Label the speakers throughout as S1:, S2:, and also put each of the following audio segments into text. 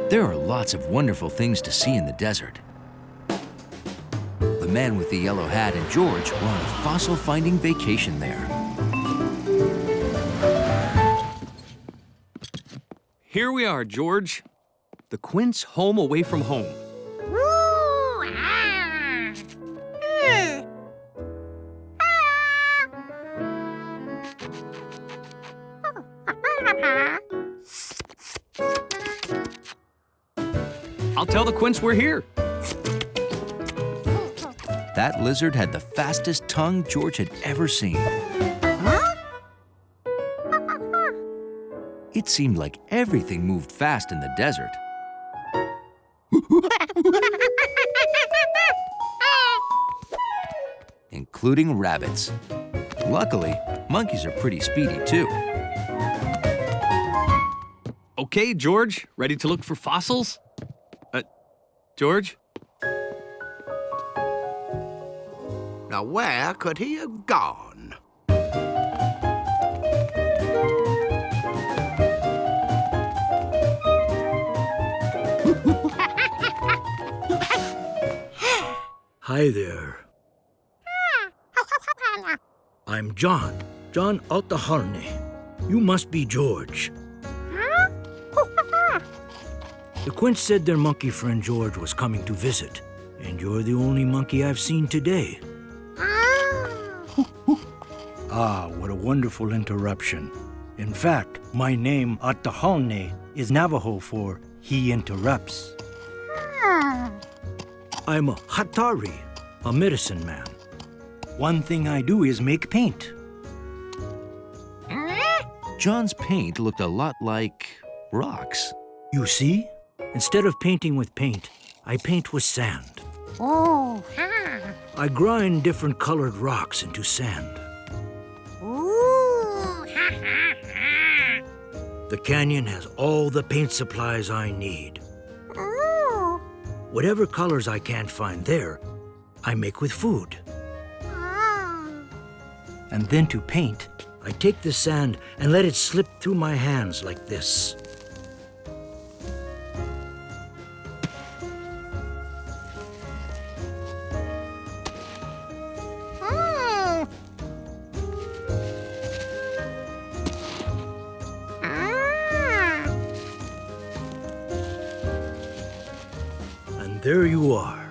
S1: There are lots of wonderful things to see in the desert. The man with the yellow hat and George were on a fossil-finding vacation there.
S2: Here we are, George. The Quints' home away from home. I'll tell the Quints we're here.
S1: That lizard had the fastest tongue George had ever seen. It seemed like everything moved fast in the desert. Including rabbits. Luckily, monkeys are pretty speedy too.
S2: Okay, George, ready to look for fossils? George?
S3: Now, where could he have gone?
S4: Hi there. I'm John Otter. You must be George. The Quints said their monkey friend George was coming to visit, and you're the only monkey I've seen today. Ah, what a wonderful interruption. In fact, my name, Otter, is Navajo for he interrupts. I'm a hatari, a medicine man. One thing I do is make paint.
S1: John's paint looked a lot like rocks.
S4: You see? Instead of painting with paint, I paint with sand. I grind different colored rocks into sand. The canyon has all the paint supplies I need. Whatever colors I can't find there, I make with food. And then to paint, I take the sand and let it slip through my hands like this. And there you are,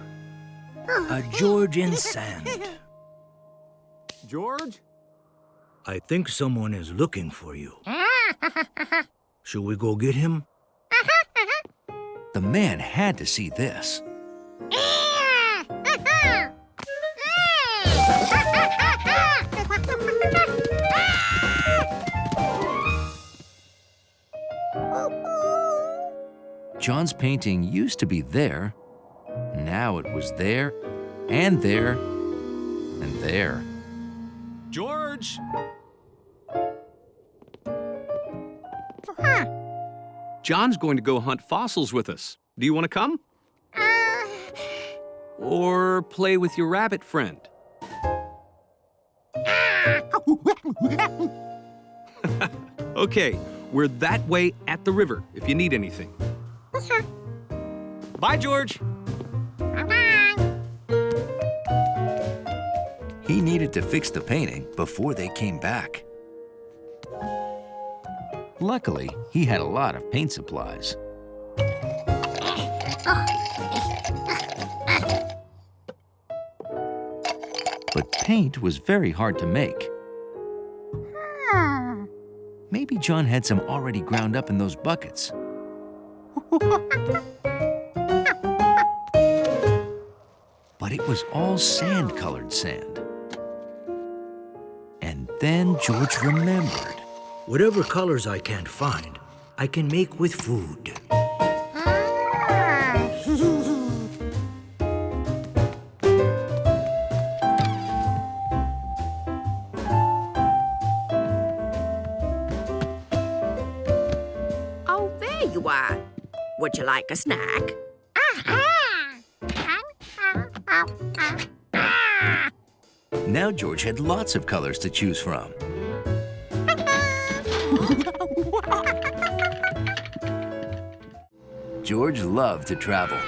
S4: a George in sand.
S2: George?
S4: I think someone is looking for you. Should we go get him?
S1: The man had to see this. John's painting used to be there. Now it was there, and there, and there.
S2: George! John's going to go hunt fossils with us. Do you want to come? Or play with your rabbit friend? Okay, we're that way at the river if you need anything. Bye, George.
S1: He needed to fix the painting before they came back. Luckily, he had a lot of paint supplies. But paint was very hard to make. Maybe John had some already ground up in those buckets. But it was all sand-colored sand. And then George remembered.
S4: Whatever colors I can't find, I can make with food.
S5: Oh, there you are. Would you like a snack?
S1: Now George had lots of colors to choose from. George loved to travel.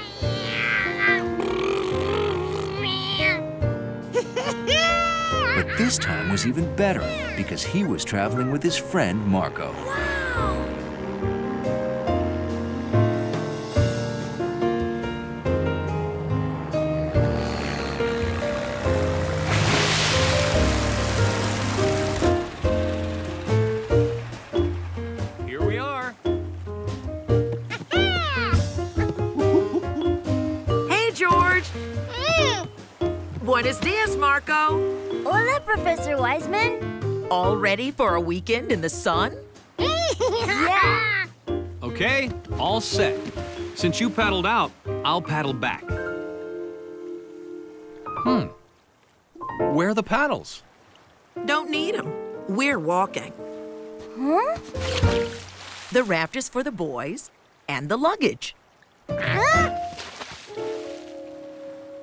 S1: But this time was even better because he was traveling with his friend Marco.
S2: Here we are.
S5: Hey, George. Buenos dias, Marco.
S6: Hola, Professor Wiseman.
S5: All ready for a weekend in the sun?
S6: Yeah.
S2: Okay, all set. Since you paddled out, I'll paddle back. Where are the paddles?
S5: Don't need them. We're walking.
S6: Huh?
S5: The raft is for the boys and the luggage.
S6: Huh?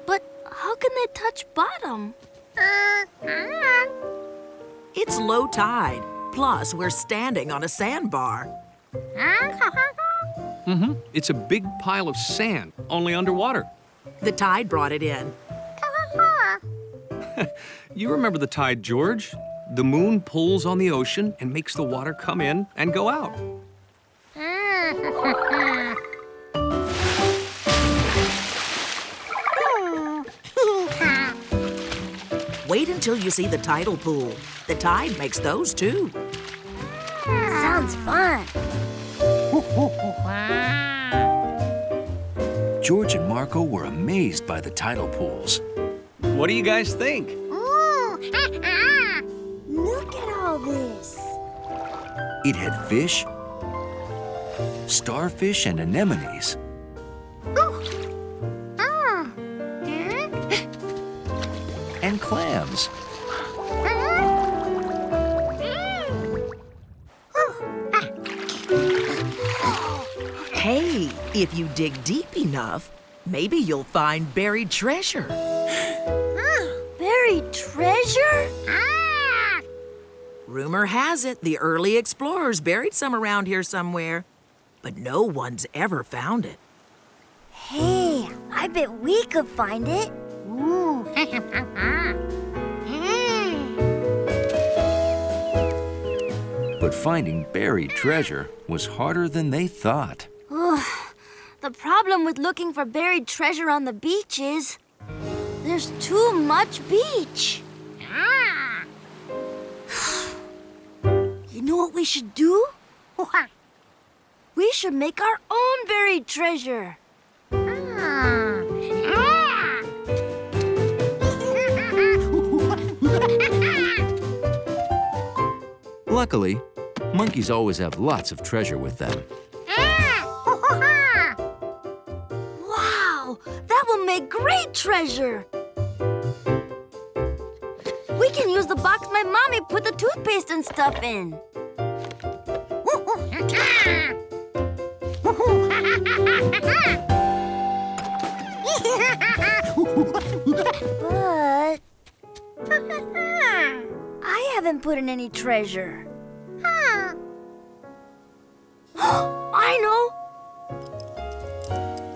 S6: But how can they touch bottom?
S5: It's low tide. Plus, we're standing on a sandbar.
S2: It's a big pile of sand, only underwater.
S5: The tide brought it in.
S2: You remember the tide, George? The moon pulls on the ocean and makes the water come in and go out.
S5: Wait until you see the tidal pool. The tide makes those too.
S6: Sounds fun.
S1: George and Marco were amazed by the tidal pools.
S2: What do you guys think?
S6: Look at all this.
S1: It had fish, starfish, and anemones. And clams.
S5: Hey, if you dig deep enough, maybe you'll find buried treasure.
S6: Buried treasure?
S5: Rumor has it the early explorers buried some around here somewhere, but no one's ever found it.
S6: Hey, I bet we could find it. Ooh.
S1: But finding buried treasure was harder than they thought.
S6: The problem with looking for buried treasure on the beach is there's too much beach. You know what we should do? We should make our own buried treasure.
S1: Luckily, monkeys always have lots of treasure with them.
S6: Wow, that will make great treasure. We can use the box my mommy put the toothpaste and stuff in. But I haven't put in any treasure. I know.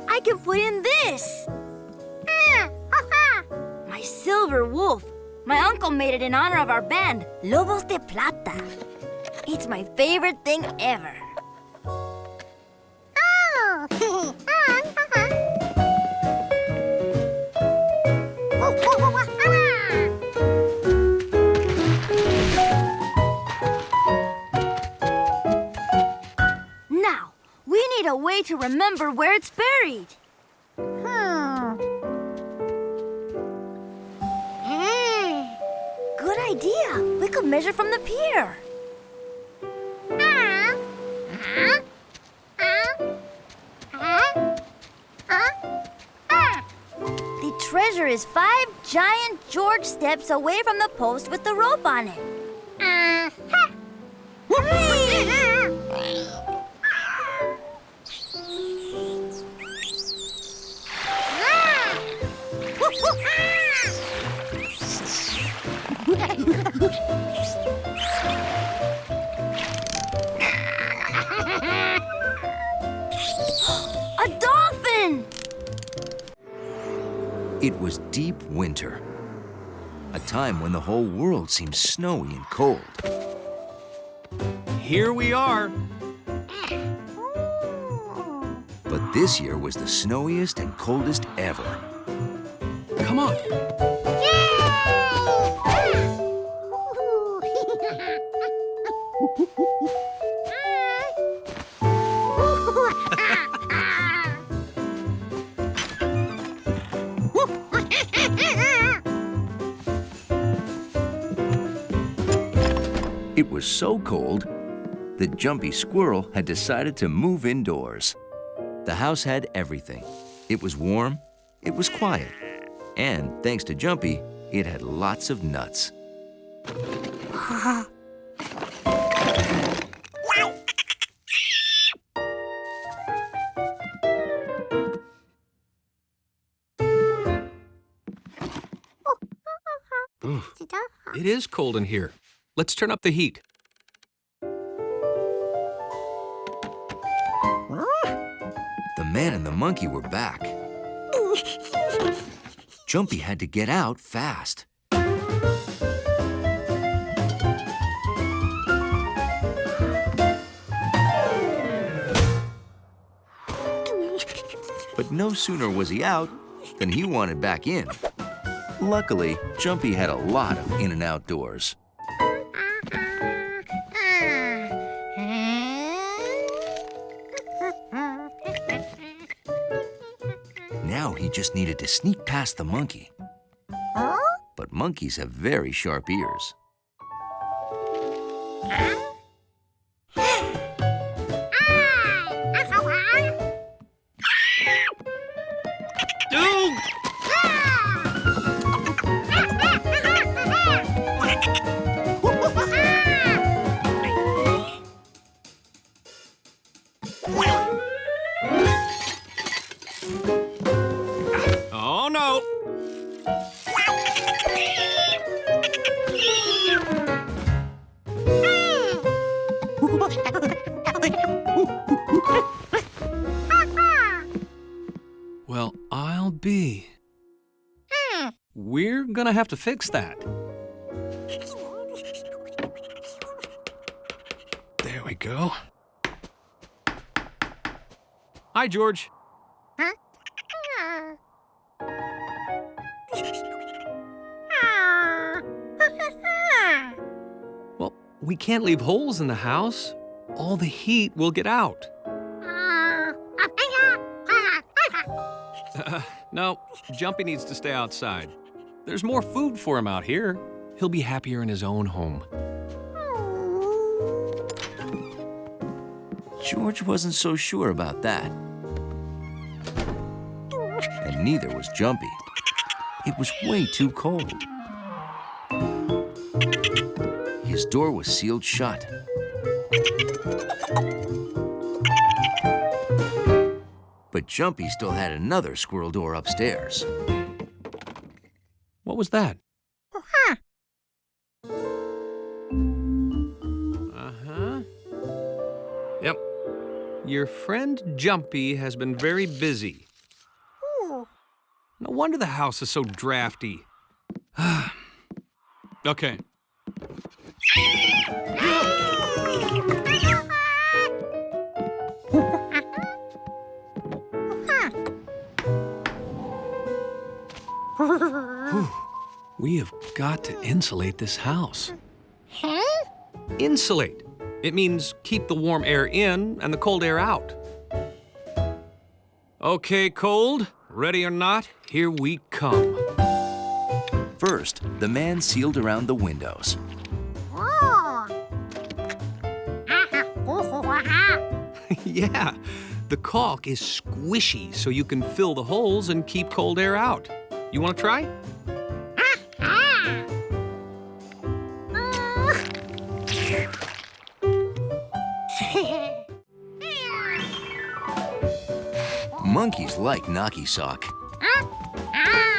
S6: I can put in this. My silver wolf. My uncle made it in honor of our band, Lobos de Plata. It's my favorite thing ever. Now, we need a way to remember where it's buried. Good idea. We could measure from the pier. The treasure is 5 giant George steps away from the post with the rope on it. A
S1: It was deep winter, a time when the whole world seemed snowy and cold.
S2: Here we are.
S1: But this year was the snowiest and coldest ever.
S2: Come on.
S1: It was so cold that Jumpy Squirrel had decided to move indoors. The house had everything. It was warm, it was quiet, and thanks to Jumpy, it had lots of nuts.
S2: It is cold in here. Let's turn up the heat.
S1: The man and the monkey were back. Jumpy had to get out fast. But no sooner was he out than he wanted back in. Luckily, Jumpy had a lot of in and out doors. Now he just needed to sneak past the monkey. But monkeys have very sharp ears.
S2: Oh, no. Well, I'll be. We're gonna have to fix that. There we go. Hi, George. Well, we can't leave holes in the house. All the heat will get out. No, Jumpy needs to stay outside. There's more food for him out here. He'll be happier in his own home.
S1: George wasn't so sure about that. And neither was Jumpy. It was way too cold. His door was sealed shut. But Jumpy still had another squirrel door upstairs.
S2: What was that? Uh-huh. Yep. Your friend Jumpy has been very busy. No wonder the house is so drafty. Okay. We have got to insulate this house. Insulate. It means keep the warm air in and the cold air out. Okay, cold, ready or not, here we come.
S1: First, the man sealed around the windows.
S2: Yeah, the caulk is squishy so you can fill the holes and keep cold air out. You want to try?
S1: Monkeys like knocky sock.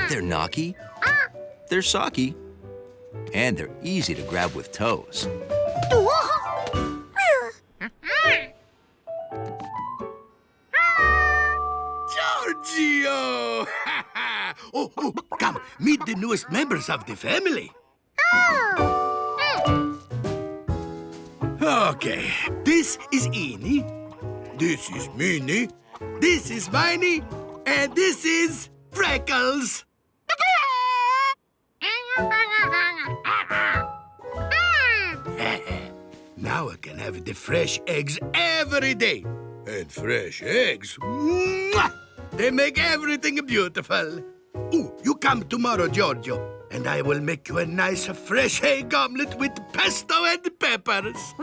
S1: They're knocky, they're socky, and they're easy to grab with toes.
S3: Giorgio! Come, meet the newest members of the family. Okay, this is Eenie, this is Minnie, this is Miney, and this is Freckles. Now I can have the fresh eggs every day. And fresh eggs, mwah, they make everything beautiful. Ooh, you come tomorrow, Giorgio, and I will make you a nice fresh egg omelet with pesto and peppers.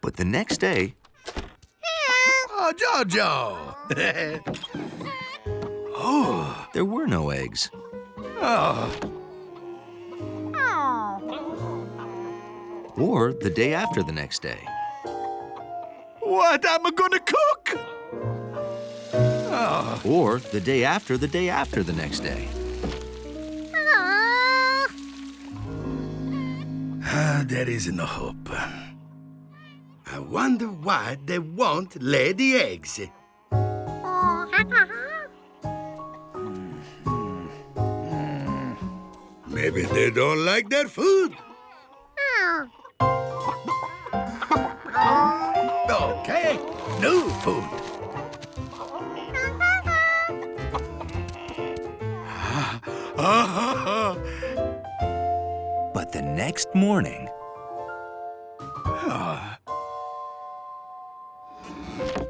S1: But the next day,
S3: Oh, Giorgio.
S1: there were no eggs. Or the day after the next day.
S3: What am I gonna cook?
S1: Or the day after the next day.
S3: There is no hope. I wonder why they won't lay the eggs. Maybe they don't like their food. Okay, no food.
S1: But the next morning,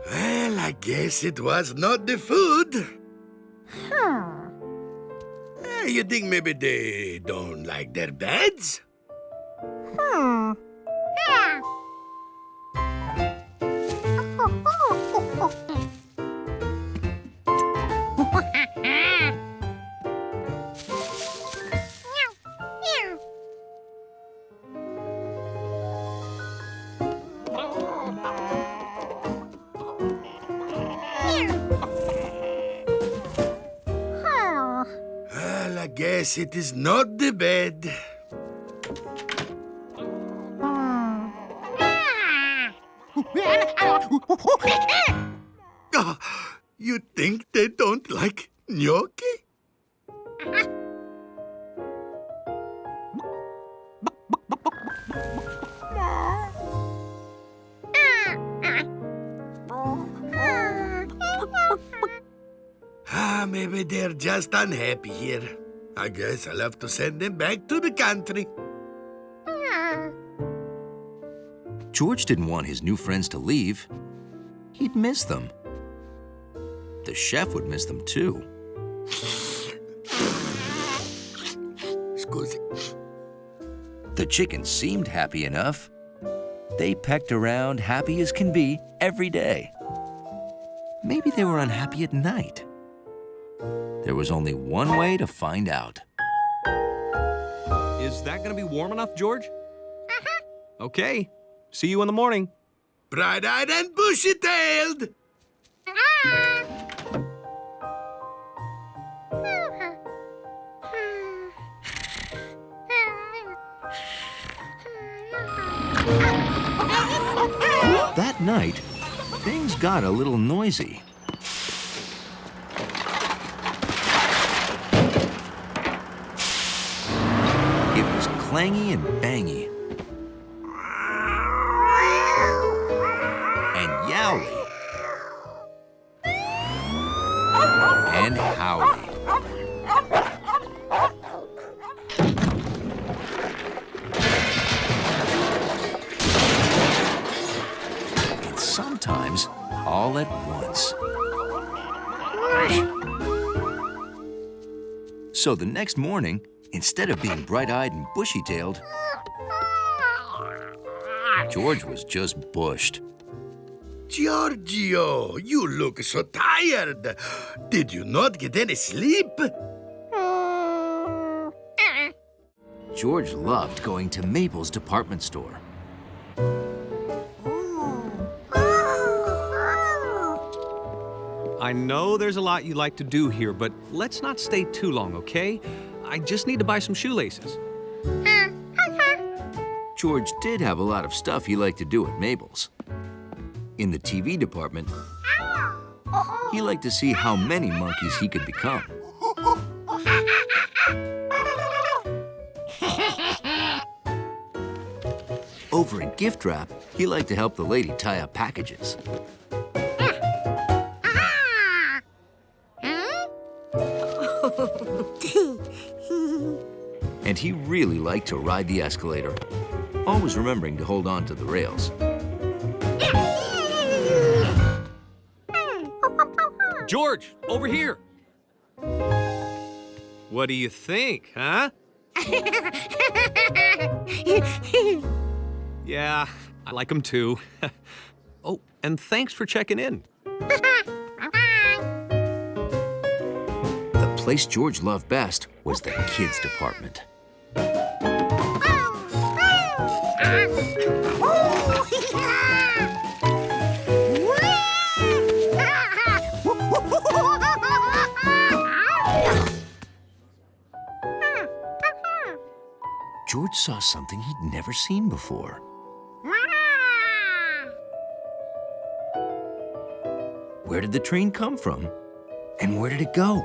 S3: Well, I guess it was not the food. You think maybe they don't like their beds? Well, I guess it is not the bed. You think they don't like gnocchi? Maybe they're just unhappy here. I guess I'll have to send them back to the country.
S1: George didn't want his new friends to leave. He'd miss them. The chef would miss them too.
S3: Scusi.
S1: The chickens seemed happy enough. They pecked around happy as can be every day. Maybe they were unhappy at night. There was only one way to find out.
S2: Is that gonna be warm enough, George? Okay. See you in the morning.
S3: Bright-eyed and bushy-tailed.
S1: That night, things got a little noisy. It was clangy and bangy. And yowly. And howly. And sometimes all at once. So the next morning, instead of being bright-eyed and bushy-tailed, George was just bushed.
S3: Giorgio, you look so tired. Did you not get any sleep?
S1: George loved going to Mabel's department store.
S2: I know there's a lot you like to do here, but let's not stay too long, okay? I just need to buy some shoelaces.
S1: George did have a lot of stuff he liked to do at Mabel's. In the TV department, he liked to see how many monkeys he could become. Over in gift wrap, he liked to help the lady tie up packages. And he really liked to ride the escalator, always remembering to hold on to the rails.
S2: George, over here. What do you think, huh? Yeah, I like them too. Oh, and thanks for checking in.
S1: The place George loved best was the kids department. George saw something he'd never seen before. Where did the train come from? And where did it go?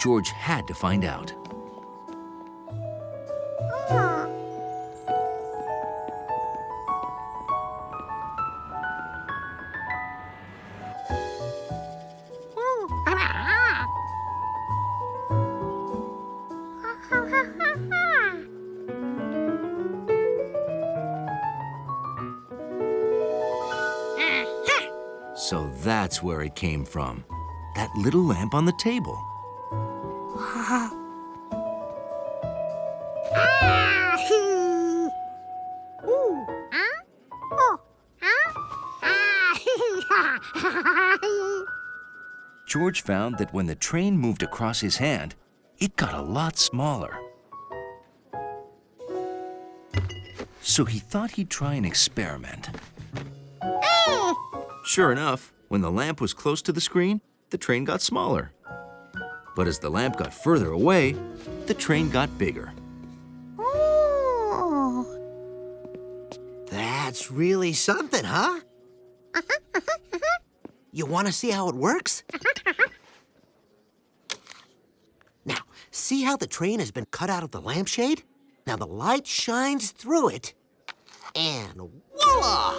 S1: George had to find out. So that's where it came from. That little lamp on the table. George found that when the train moved across his hand, it got a lot smaller. So he thought he'd try an experiment. Sure enough, when the lamp was close to the screen, the train got smaller. But as the lamp got further away, the train got bigger.
S7: That's really something, huh? You want to see how it works? Now, see how the train has been cut out of the lampshade? Now the light shines through it, and voila!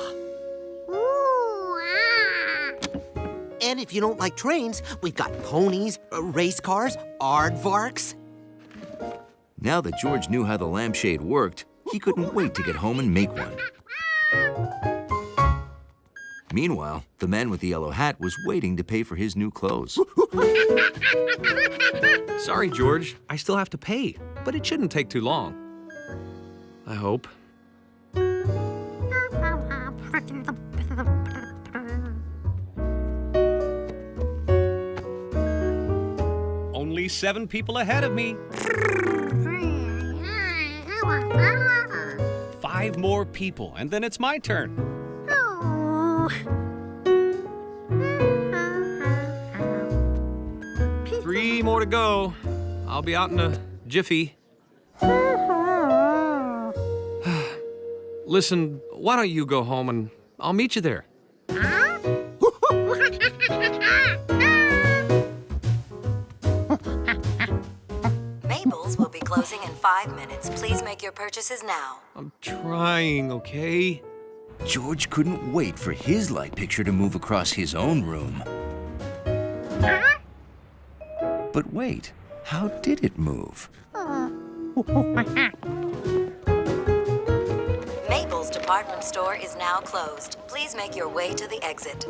S7: And if you don't like trains, we've got ponies, race cars, aardvarks.
S1: Now that George knew how the lampshade worked, he couldn't wait to get home and make one. Meanwhile, the man with the yellow hat was waiting to pay for his new clothes.
S2: Sorry, George. I still have to pay, but it shouldn't take too long. I hope. Only 7 people ahead of me. 5 more people, and then it's my turn. 3 more to go. I'll be out in a jiffy. Listen, why don't you go home and I'll meet you there.
S8: Mabel's will be closing in 5 minutes. Please make your purchases now.
S2: I'm trying, okay?
S1: George couldn't wait for his light picture to move across his own room. But wait, how did it move?
S8: Mabel's department store is now closed. Please make your way to the exit.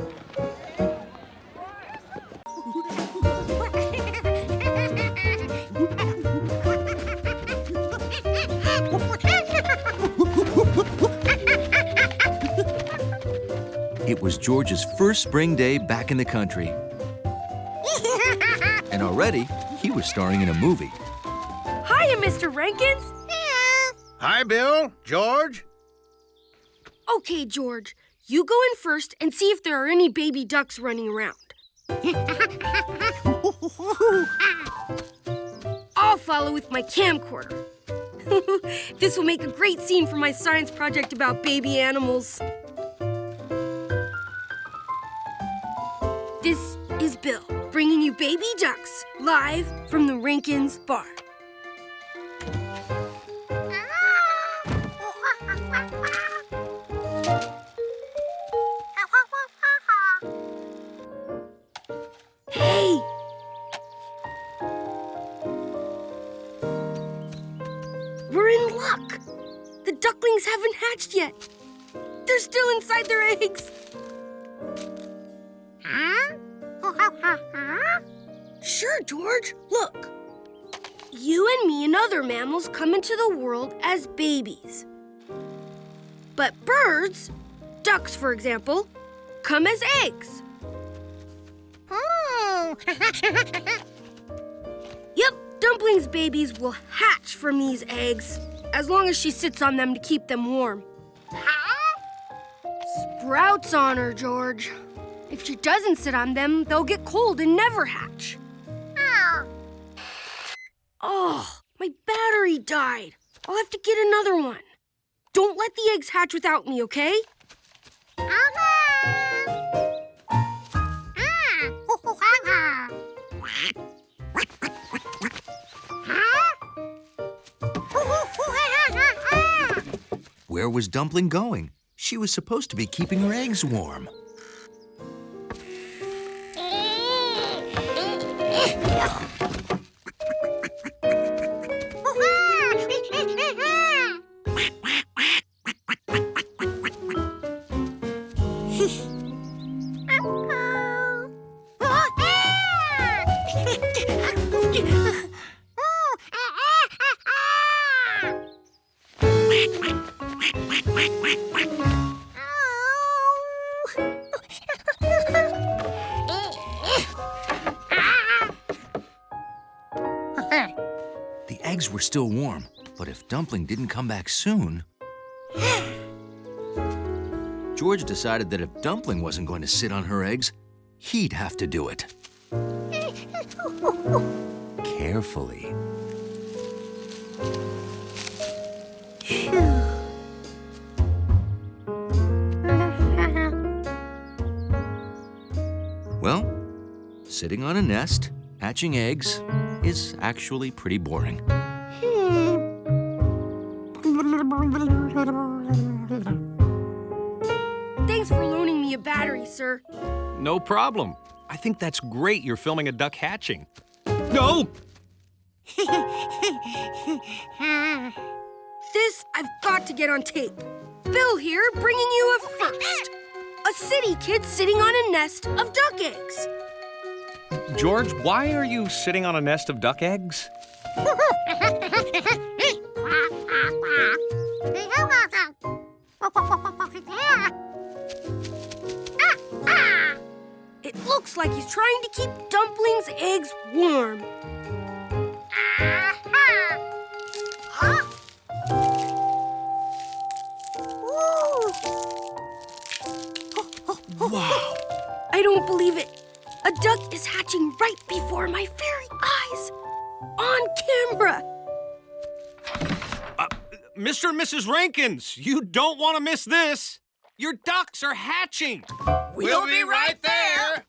S1: It was George's first spring day back in the country. And already, he was starring in a movie.
S9: Hiya, Mr. Rankins.
S3: Hi, Bill. George.
S9: Okay, George, you go in first and see if there are any baby ducks running around. I'll follow with my camcorder. This will make a great scene for my science project about baby animals. This is Bill, bringing you baby ducks, live from the Rankin's barn. Hey! We're in luck. The ducklings haven't hatched yet. They're still inside their eggs. Sure, George. Look. You and me and other mammals come into the world as babies. But birds, ducks for example, come as eggs. Yep, Dumpling's babies will hatch from these eggs, as long as she sits on them to keep them warm. Sprouts on her, George. If she doesn't sit on them, they'll get cold and never hatch. Oh, my battery died. I'll have to get another one. Don't let the eggs hatch without me, okay?
S1: Where was Dumpling going? She was supposed to be keeping her eggs warm. The eggs were still warm, but if Dumpling didn't come back soon... George decided that if Dumpling wasn't going to sit on her eggs, he'd have to do it. Carefully. Well, sitting on a nest, hatching eggs, is actually pretty boring.
S9: Thanks for loaning me a battery, sir.
S2: No problem. I think that's great you're filming a duck hatching. No!
S9: This I've got to get on tape. Bill here, bringing you a first. A city kid sitting on a nest of duck eggs.
S2: George, why are you sitting on a nest of duck eggs?
S9: It looks like he's trying to keep Dumpling's eggs warm.
S2: Wow!
S9: I don't believe it. A duck is hatching right before my very eyes. On camera.
S2: Mr. and Mrs. Rankins, you don't want to miss this. Your ducks are hatching.
S5: We'll be right there.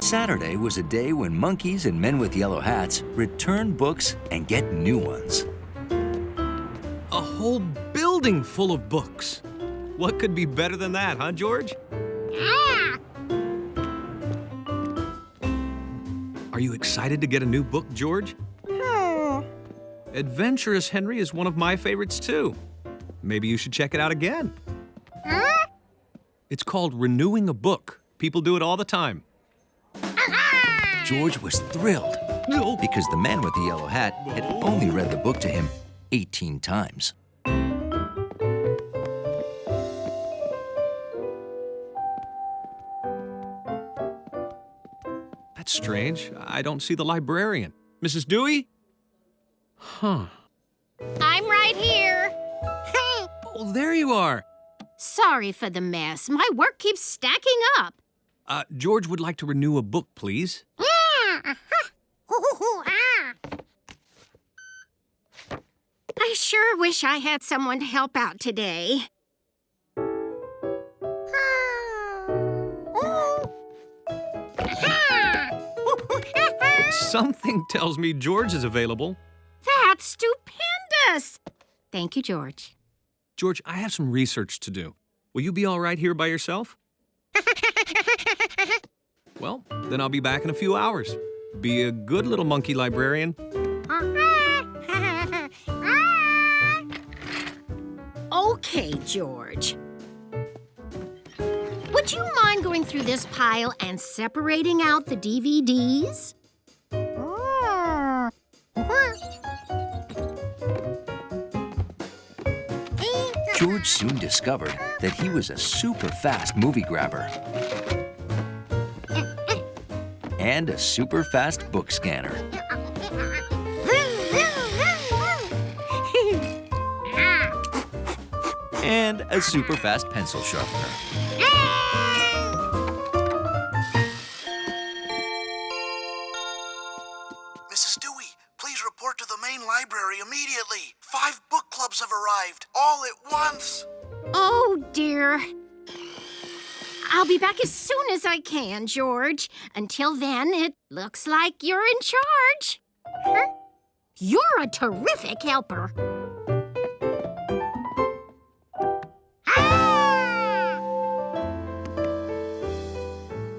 S1: Saturday was a day when monkeys and men with yellow hats return books and get new ones.
S2: A whole building full of books. What could be better than that, huh, George? Are you excited to get a new book, George? Adventurous Henry is one of my favorites, too. Maybe you should check it out again. It's called Renewing a Book. People do it all the time.
S1: George was thrilled because the man with the yellow hat had only read the book to him 18 times.
S2: That's strange. I don't see the librarian. Mrs. Dewey? Huh.
S10: I'm right here.
S2: Oh, there you are.
S10: Sorry for the mess. My work keeps stacking up.
S2: George would like to renew a book, please.
S10: I sure wish I had someone to help out today.
S2: Something tells me George is available.
S10: That's stupendous! Thank you, George.
S2: George, I have some research to do. Will you be all right here by yourself? Well, then I'll be back in a few hours. Be a good little monkey librarian.
S10: Okay, George. Would you mind going through this pile and separating out the DVDs?
S1: George soon discovered that he was a super fast movie grabber and a super fast book scanner. And a super fast pencil sharpener.
S11: Mrs. Dewey, please report to the main library immediately. 5 book clubs have arrived, all at once.
S10: Oh, dear. I'll be back as soon as I can, George. Until then, it looks like you're in charge. Huh? You're a terrific helper.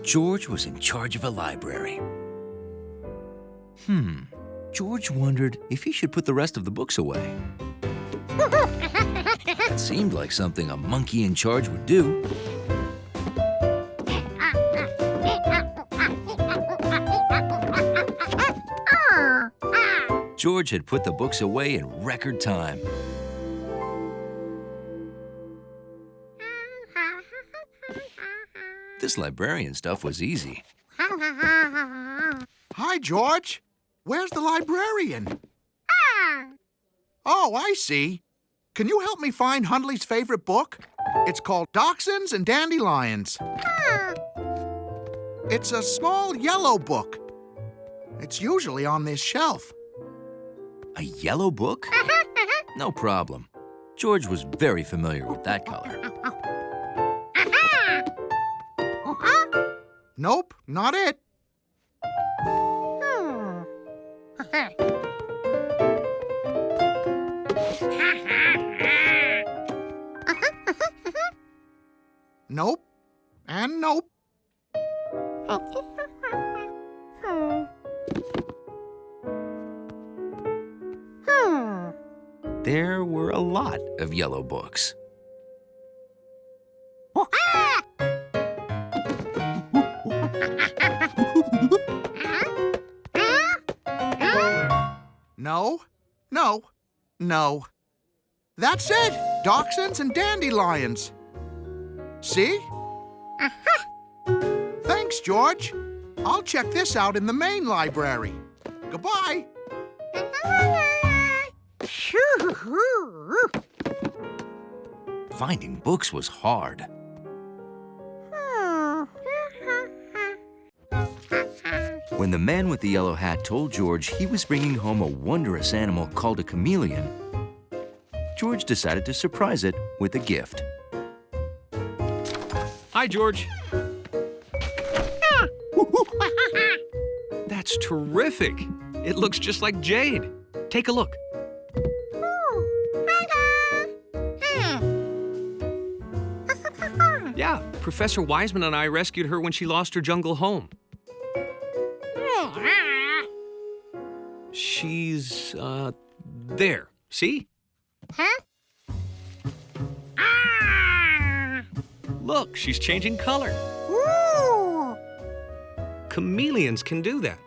S1: George was in charge of a library. George wondered if he should put the rest of the books away. That seemed like something a monkey in charge would do. George had put the books away in record time. This librarian stuff was easy.
S11: Hi, George. Where's the librarian? Oh, I see. Can you help me find Hundley's favorite book? It's called Dachshunds and Dandelions. It's a small yellow book. It's usually on this shelf.
S1: A yellow book? No problem. George was very familiar with that color.
S11: Nope, not it. Nope, and nope.
S1: There were a lot of yellow books.
S11: No, no, no. That's it! Dachshunds and Dandelions. See? Thanks, George. I'll check this out in the main library. Goodbye.
S1: Finding books was hard. When the man with the yellow hat told George he was bringing home a wondrous animal called a chameleon, George decided to surprise it with a gift.
S2: Hi, George. That's terrific. It looks just like jade. Take a look. Yeah, Professor Wiseman and I rescued her when she lost her jungle home. She's, there. See? Look, she's changing color. Chameleons can do that.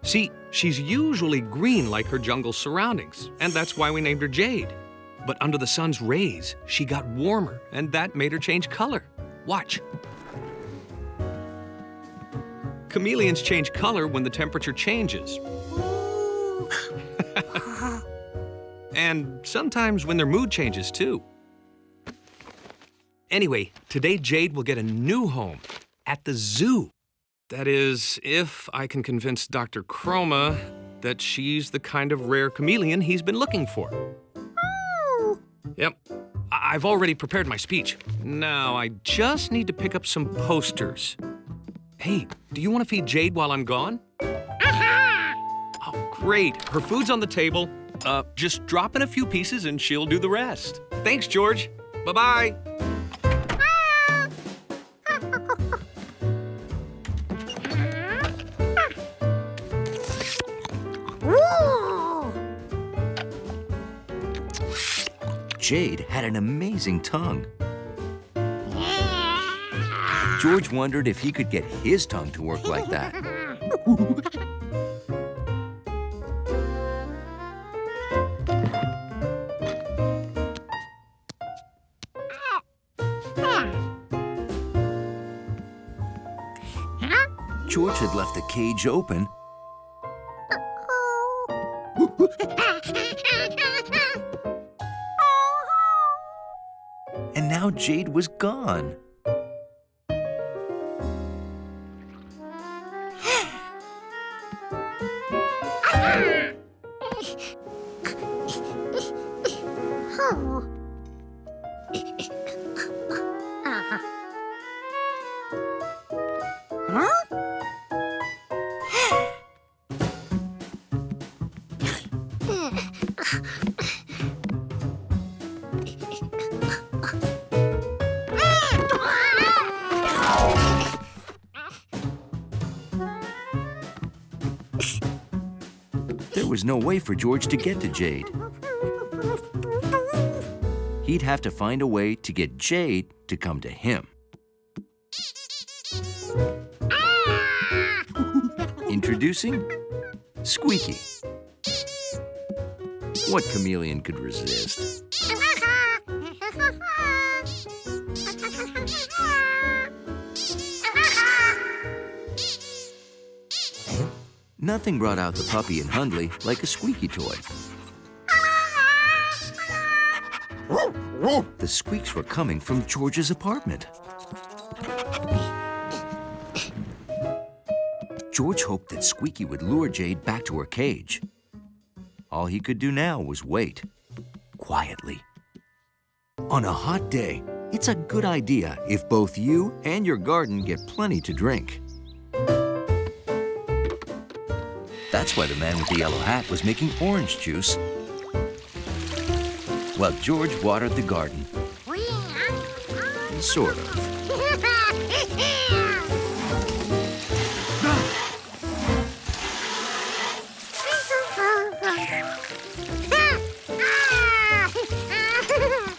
S2: See, she's usually green like her jungle surroundings, and that's why we named her Jade. But under the sun's rays, she got warmer, and that made her change color. Watch. Chameleons change color when the temperature changes. And sometimes when their mood changes, too. Anyway, today Jade will get a new home at the zoo. That is, if I can convince Dr. Chroma that she's the kind of rare chameleon he's been looking for.
S10: Oh.
S2: Yep. I've already prepared my speech. Now, I just need to pick up some posters. Hey, do you want to feed Jade while I'm gone? Oh, great. Her food's on the table. Just drop in a few pieces and she'll do the rest. Thanks, George. Bye-bye.
S1: Jade had an amazing tongue. George wondered if he could get his tongue to work like that. George had left the cage open. And now Jade was gone. There was no way for George to get to Jade. He'd have to find a way to get Jade to come to him. Introducing Squeaky. What chameleon could resist? Nothing brought out the puppy in Hundley like a squeaky toy. The squeaks were coming from George's apartment. George hoped that Squeaky would lure Jade back to her cage. All he could do now was wait, quietly. On a hot day, it's a good idea if both you and your garden get plenty to drink. That's why the man with the yellow hat was making orange juice, while George watered the garden. Sort of.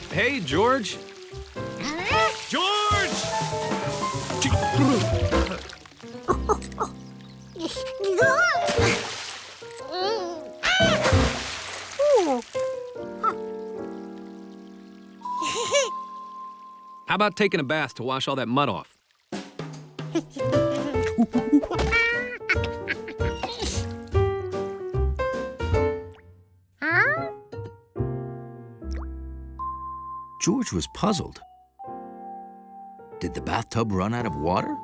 S2: Hey, George. George! How about taking a bath to wash all that mud off?
S1: George was puzzled. Did the bathtub run out of water?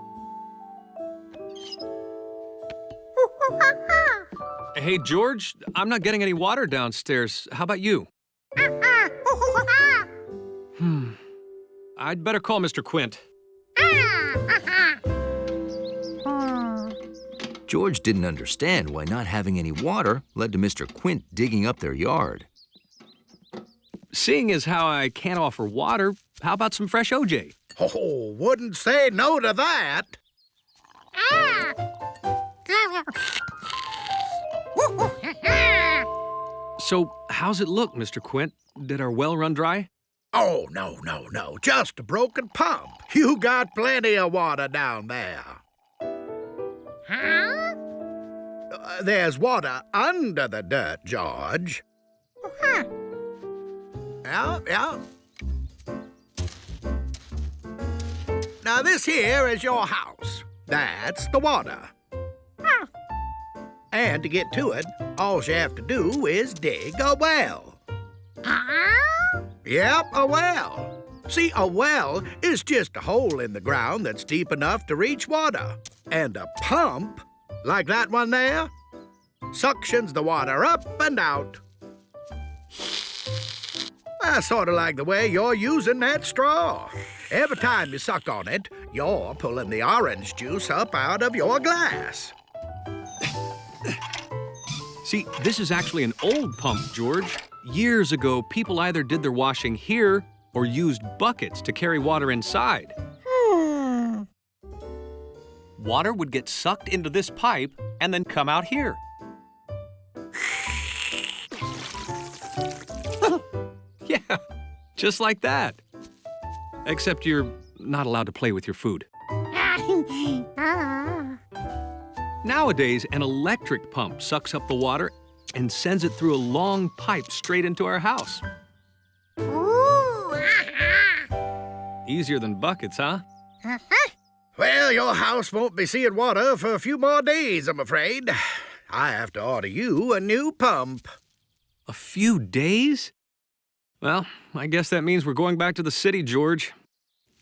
S2: Hey, George, I'm not getting any water downstairs. How about you? I'd better call Mr. Quint.
S1: George didn't understand why not having any water led to Mr. Quint digging up their yard.
S2: Seeing as how I can't offer water, how about some fresh OJ?
S3: Oh, wouldn't say no to that.
S2: So, how's it look, Mr. Quint? Did our well run dry?
S3: Oh, no. Just a broken pump. You got plenty of water down there. There's water under the dirt, George. Yeah. Now, this here is your house. That's the water. And to get to it, all you have to do is dig a well. Yep, a well. See, a well is just a hole in the ground that's deep enough to reach water. And a pump, like that one there, suctions the water up and out. That's sort of like the way you're using that straw. Every time you suck on it, you're pulling the orange juice up out of your glass.
S2: See, this is actually an old pump, George. Years ago, people either did their washing here or used buckets to carry water inside. Water would get sucked into this pipe and then come out here. Yeah, just like that. Except you're not allowed to play with your food. Nowadays, an electric pump sucks up the water and sends it through a long pipe straight into our house. Easier than buckets, huh?
S3: Well, your house won't be seeing water for a few more days, I'm afraid. I have to order you a new pump.
S2: A few days? Well, I guess that means we're going back to the city, George.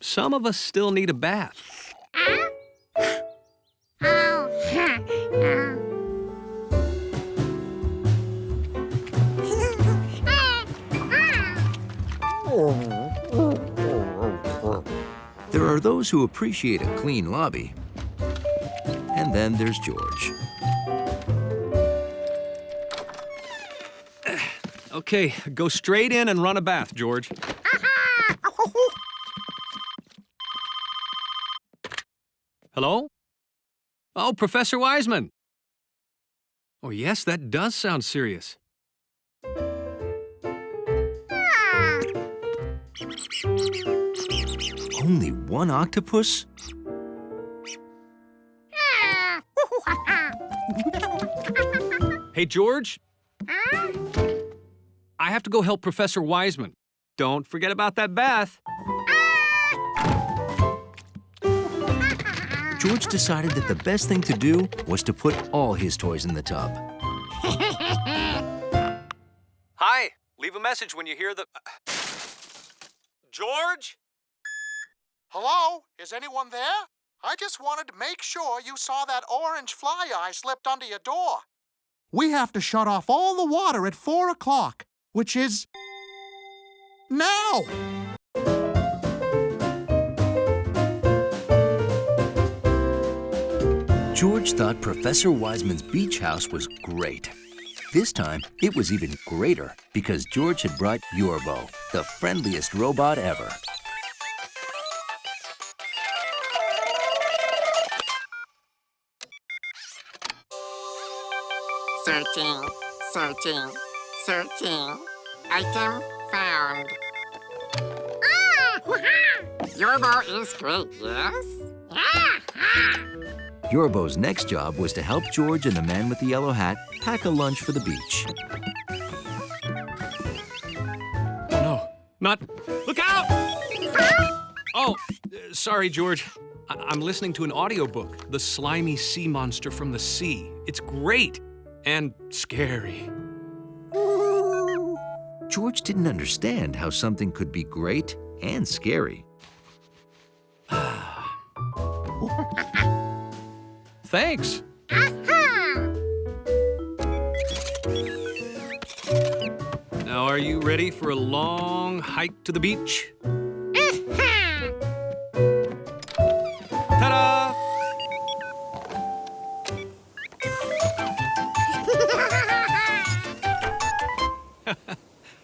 S2: Some of us still need a bath.
S1: There are those who appreciate a clean lobby. And then there's George.
S2: Okay, go straight in and run a bath, George. Hello? Oh, Professor Wiseman. Oh, yes, that does sound serious.
S1: Only one octopus?
S2: Hey, George? I have to go help Professor Wiseman. Don't forget about that bath.
S1: George decided that the best thing to do was to put all his toys in the tub.
S2: Hi, leave a message when you hear the... George?
S11: Hello? Is anyone there? I just wanted to make sure you saw that orange fly eye slipped under your door. We have to shut off all the water at 4 o'clock, which is... now!
S1: George thought Professor Wiseman's beach house was great. This time, it was even greater because George had brought Yorbo, the friendliest robot ever.
S12: Searching, searching, searching. Item found. Yorbo is great, yes?
S1: Yorbo's next job was to help George and the man with the yellow hat pack a lunch for the beach.
S2: No, not... Look out! Oh, sorry, George. I'm listening to an audiobook, The Slimy Sea Monster from the Sea. It's great and scary.
S1: George didn't understand how something could be great and scary.
S2: Thanks. Now, are you ready for a long hike to the beach? Ta-da!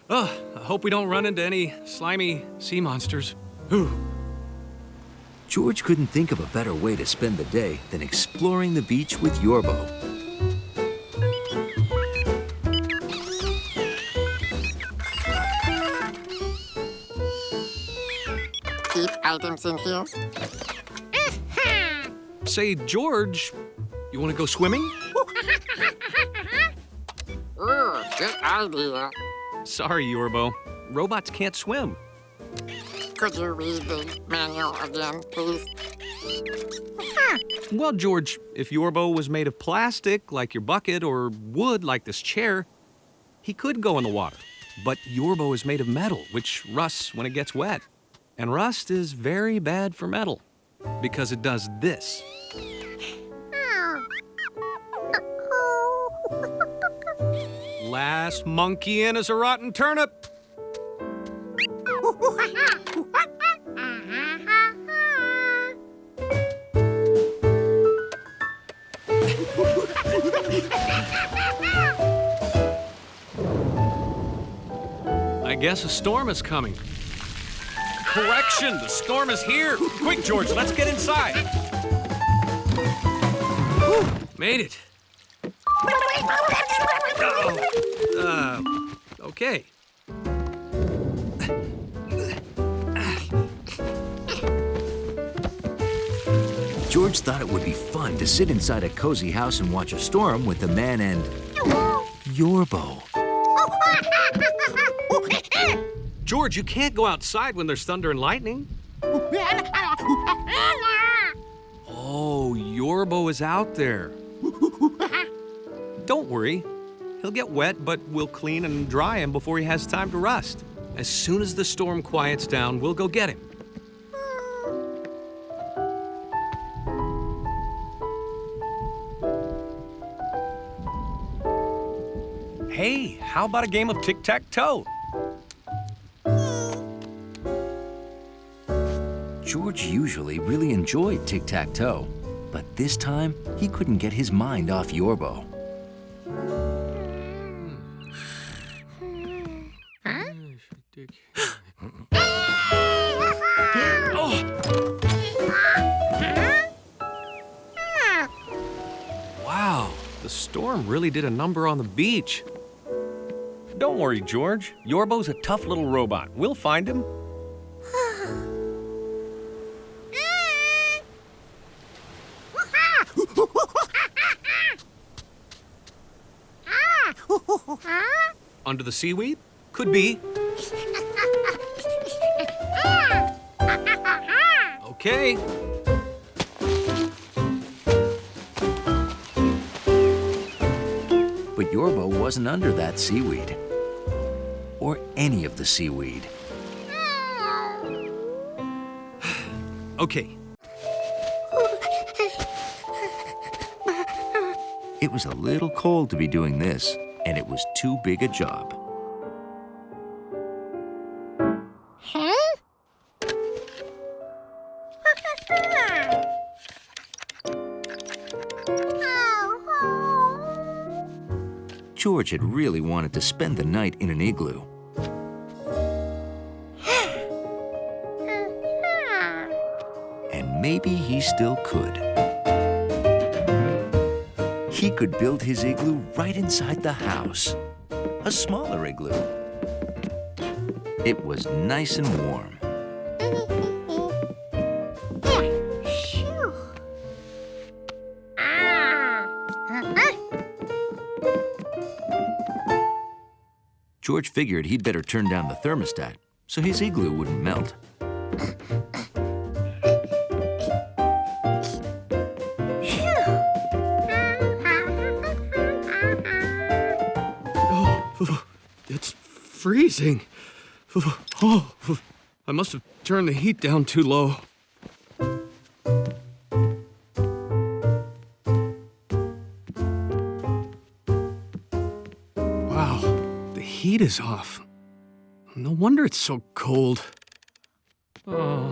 S2: Oh, I hope we don't run into any slimy sea monsters. Whew.
S1: George couldn't think of a better way to spend the day than exploring the beach with Yorbo.
S12: Keep items in here.
S2: Say, George, you want to go swimming?
S12: Ooh, good idea.
S2: Sorry, Yorbo. Robots can't swim.
S12: Could you read the manual again, please?
S2: Well, George, if Yorbo was made of plastic, like your bucket, or wood, like this chair, he could go in the water. But Yorbo is made of metal, which rusts when it gets wet. And rust is very bad for metal because it does this. Last monkey in is a rotten turnip. I guess a storm is coming. Correction, the storm is here. Quick, George, let's get inside. Whew, made it. Okay.
S1: George thought it would be fun to sit inside a cozy house and watch a storm with the man and Yorbo.
S2: George, you can't go outside when there's thunder and lightning. Oh, Yorbo is out there. Don't worry. He'll get wet, but we'll clean and dry him before he has time to rust. As soon as the storm quiets down, we'll go get him. Hey, how about a game of tic-tac-toe?
S1: George usually really enjoyed tic-tac-toe, but this time he couldn't get his mind off Yorbo.
S2: Wow, the storm really did a number on the beach. Don't worry, George. Yorbo's a tough little robot. We'll find him. Under the seaweed? Could be. Okay.
S1: But Yorbo wasn't under that seaweed. Or any of the seaweed.
S2: Okay.
S1: It was a little cold to be doing this, and it was too big a job. George had really wanted to spend the night in an igloo. And maybe he still could. He could build his igloo right inside the house. A smaller igloo. It was nice and warm. George figured he'd better turn down the thermostat so his igloo wouldn't melt.
S2: Oh, it's freezing. Oh, I must have turned the heat down too low. Wow, the heat is off. No wonder it's so cold. Oh.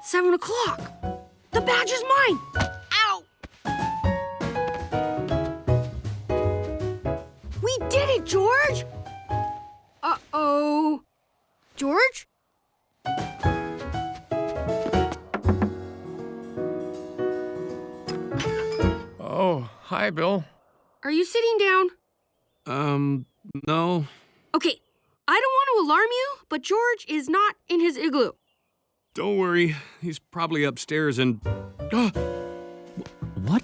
S9: 7 o'clock. The badge is mine. Ow! We did it, George. Uh-oh. George?
S2: Oh, hi, Bill.
S9: Are you sitting down?
S2: No.
S9: Okay, I don't want to alarm you, but George is not in his igloo.
S2: Don't worry. He's probably upstairs and... What?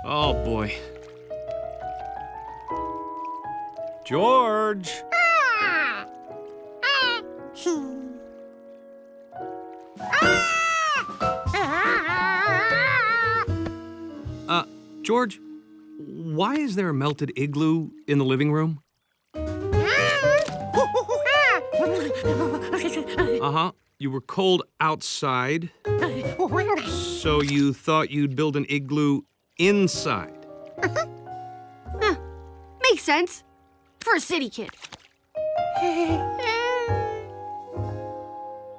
S2: Oh, boy. George! George, why is there a melted igloo in the living room? Uh-huh. You were cold outside, so you thought you'd build an igloo inside.
S9: Makes sense. For a city kid.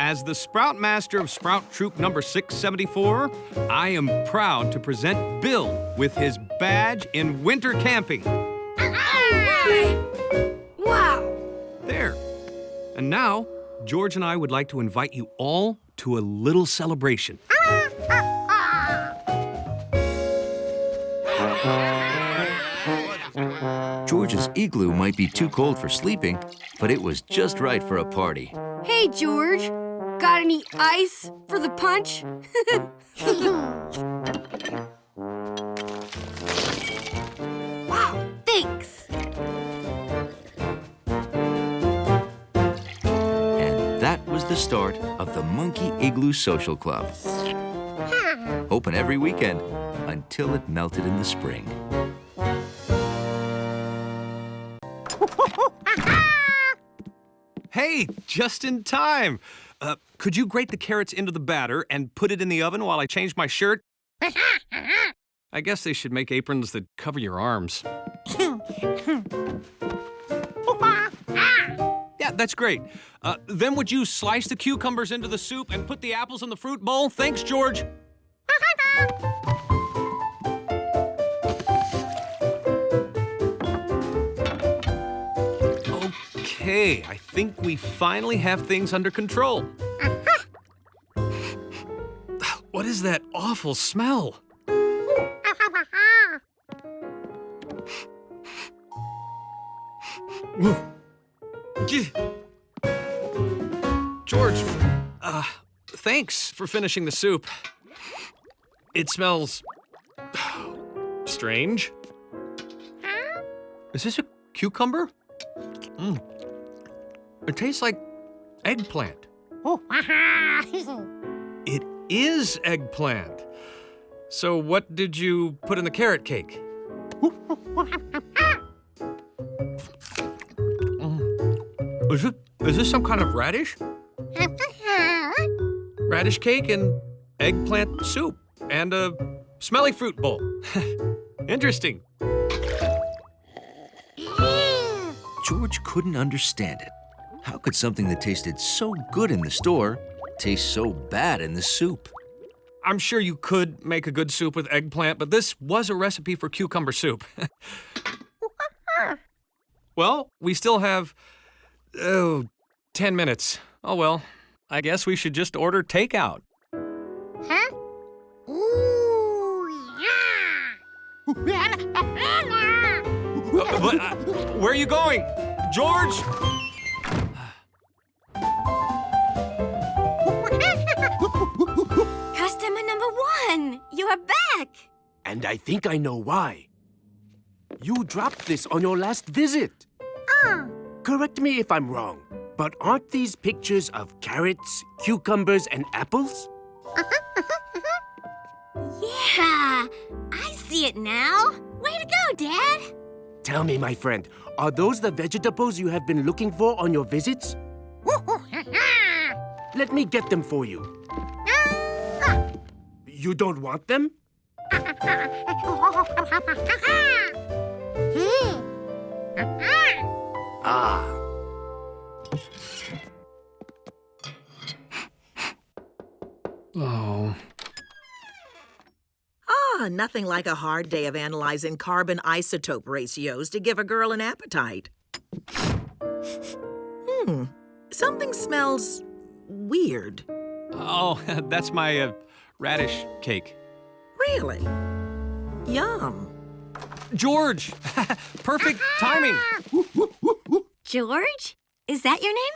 S2: As the Sprout Master of Sprout Troop number 674, I am proud to present Bill with his badge in winter camping.
S9: Wow!
S2: There. And now, George and I would like to invite you all to a little celebration.
S1: George's igloo might be too cold for sleeping, but it was just right for a party.
S9: Hey, George. Got any ice for the punch? Wow, thanks.
S1: And that was the start of the Monkey Igloo Social Club. Open every weekend until it melted in the spring.
S2: Hey, just in time. Could you grate the carrots into the batter and put it in the oven while I change my shirt? I guess they should make aprons that cover your arms. Yeah, that's great. Then would you slice the cucumbers into the soup and put the apples in the fruit bowl? Thanks, George. Okay, I think we finally have things under control. What is that awful smell? George, thanks for finishing the soup. It smells strange. Is this a cucumber? It tastes like eggplant. It is eggplant. So what did you put in the carrot cake? Is this some kind of radish? Radish cake and eggplant soup and a smelly fruit bowl. Interesting.
S1: George couldn't understand it. How could something that tasted so good in the store taste so bad in the soup?
S2: I'm sure you could make a good soup with eggplant, but this was a recipe for cucumber soup. Well, we still have, 10 minutes. Oh well, I guess we should just order takeout.
S10: Huh? Ooh, yeah!
S2: Where are you going? George?
S6: Customer number 1, you are back.
S13: And I think I know why. You dropped this on your last visit. Correct me if I'm wrong, but aren't these pictures of carrots, cucumbers, and apples?
S6: Yeah, I see it now. Way to go, Dad.
S13: Tell me, my friend, are those the vegetables you have been looking for on your visits? Let me get them for you. You don't want them? Ah.
S2: Oh.
S5: Nothing like a hard day of analyzing carbon isotope ratios to give a girl an appetite. Something smells weird.
S2: Oh, that's my radish cake.
S5: Really? Yum.
S2: George! Perfect timing!
S6: George? Is that your name?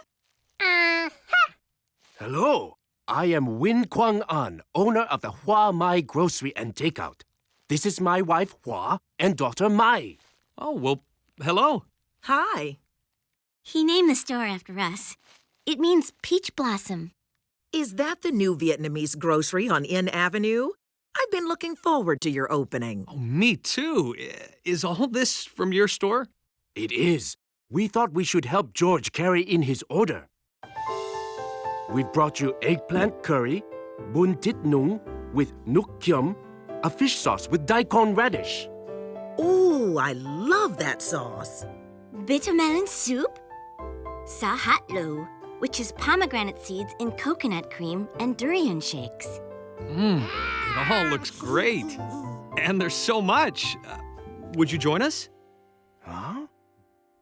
S13: Hello. I am Win Kwang An, owner of the Hua Mai Grocery and Takeout. This is my wife, Hua, and daughter, Mai.
S2: Oh, well, hello.
S5: Hi.
S6: He named the store after us. It means peach blossom.
S5: Is that the new Vietnamese grocery on Inn Avenue? I've been looking forward to your opening.
S2: Oh, me too. Is all this from your store?
S13: It is. We thought we should help George carry in his order. We've brought you eggplant curry, bun tit nung with nuk kyum, a fish sauce with daikon radish.
S5: Ooh, I love that sauce.
S6: Bitter melon soup, sahatlo, which is pomegranate seeds in coconut cream and durian shakes.
S2: It all looks great. And there's so much. Would you join us?
S13: Huh?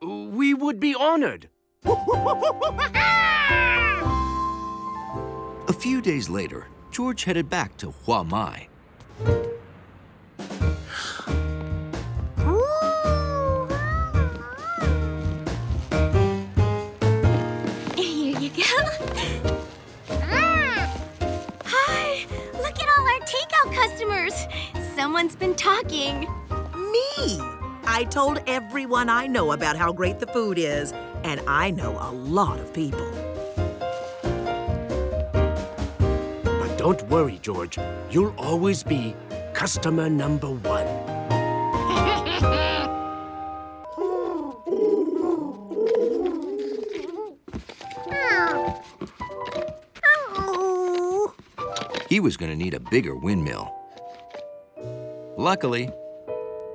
S13: We would be honored.
S1: A few days later, George headed back to Hua Mai.
S6: Here you go. Hi, look at all our takeout customers. Someone's been talking.
S5: Me! I told everyone I know about how great the food is, and I know a lot of people.
S13: But don't worry, George. You'll always be customer number one.
S1: He was going to need a bigger windmill. Luckily,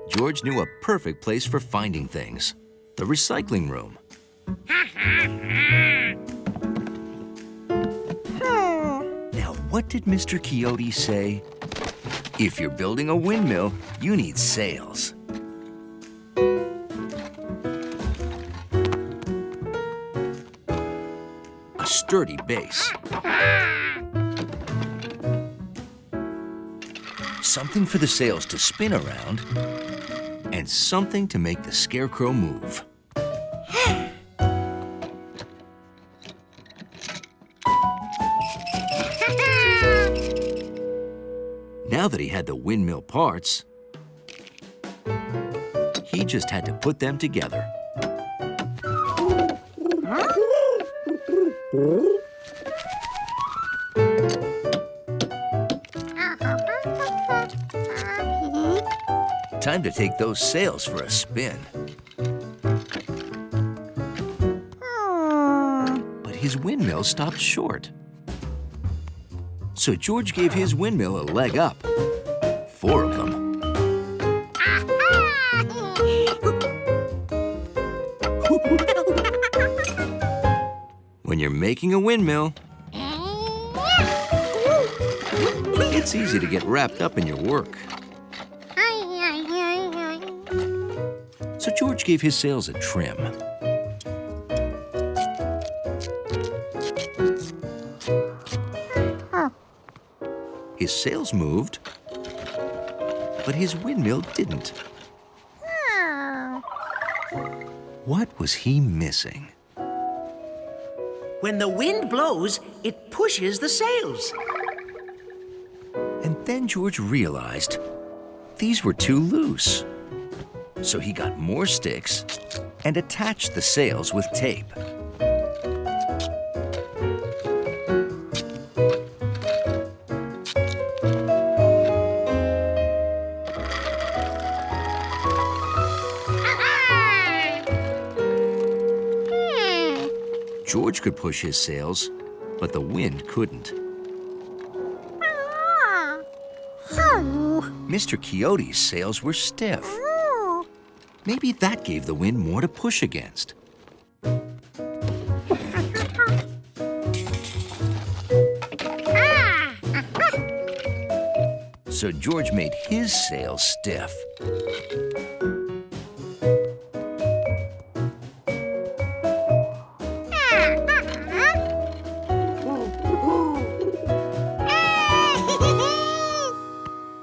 S1: George knew a perfect place for finding things: the recycling room. Now, what did Mr. Coyote say? If you're building a windmill, you need sails. A sturdy base. Something for the sails to spin around, and something to make the scarecrow move. Now that he had the windmill parts, he just had to put them together. Time to take those sails for a spin. But his windmill stopped short. So George gave his windmill a leg up. 4 of them. When you're making a windmill, it's easy to get wrapped up in your work. So George gave his sails a trim. His sails moved, but his windmill didn't. What was he missing?
S14: When the wind blows, it pushes the sails.
S1: And then George realized these were too loose. So he got more sticks and attached the sails with tape. George could push his sails, but the wind couldn't. Mr. Coyote's sails were stiff. Maybe that gave the wind more to push against. So George made his sails stiff.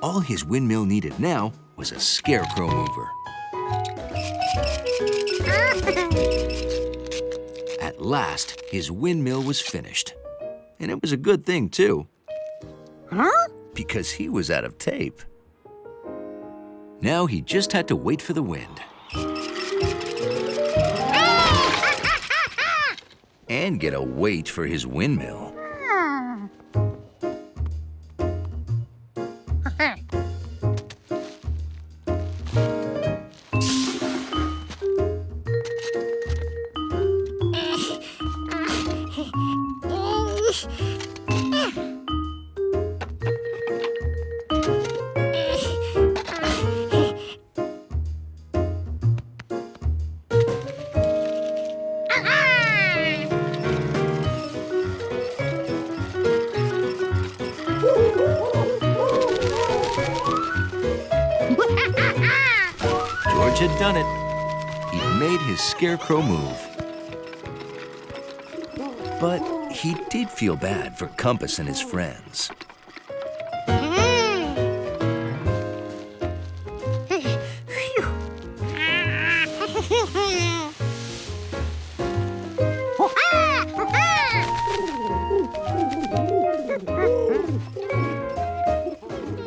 S1: All his windmill needed now was a scarecrow mover. At last, his windmill was finished. And it was a good thing, too. Because he was out of tape. Now he just had to wait for the wind. And get a weight for his windmill. George had done it. He'd made his scarecrow move. But he did feel bad for Compass and his friends.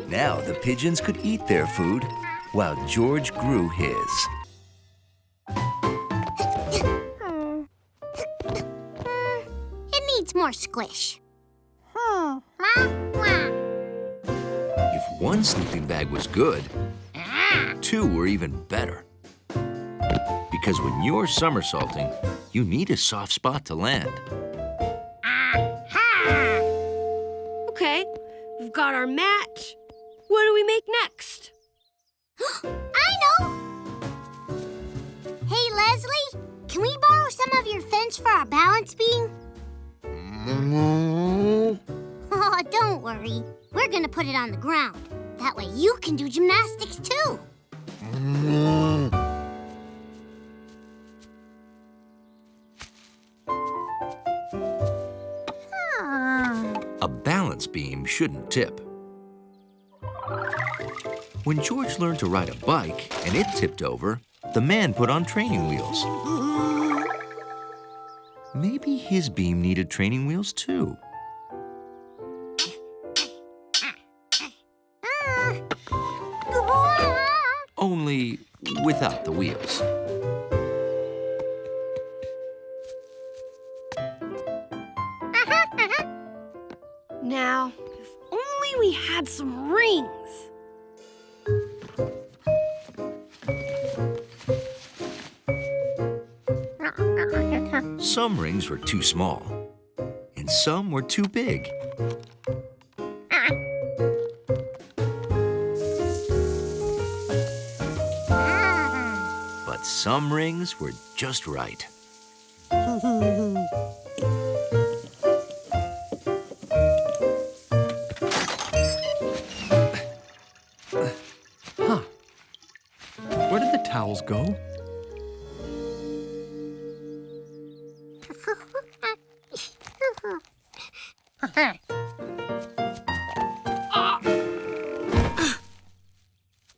S1: Now the pigeons could eat their food while George grew his.
S10: It needs more squish.
S1: If one sleeping bag was good, two were even better. Because when you're somersaulting, you need a soft spot to land.
S9: Okay, we've got our mat. What do we make next?
S10: I know! Hey, Leslie, can we borrow some of your fence for our balance beam? Oh, don't worry. We're gonna put it on the ground. That way you can do gymnastics too.
S1: A balance beam shouldn't tip. When George learned to ride a bike and it tipped over, the man put on training wheels. Maybe his beam needed training wheels too. Only without the wheels.
S9: Now, if only we had some rings.
S1: Some rings were too small, and some were too big. But some rings were just right.
S2: Huh. Where did the towels go?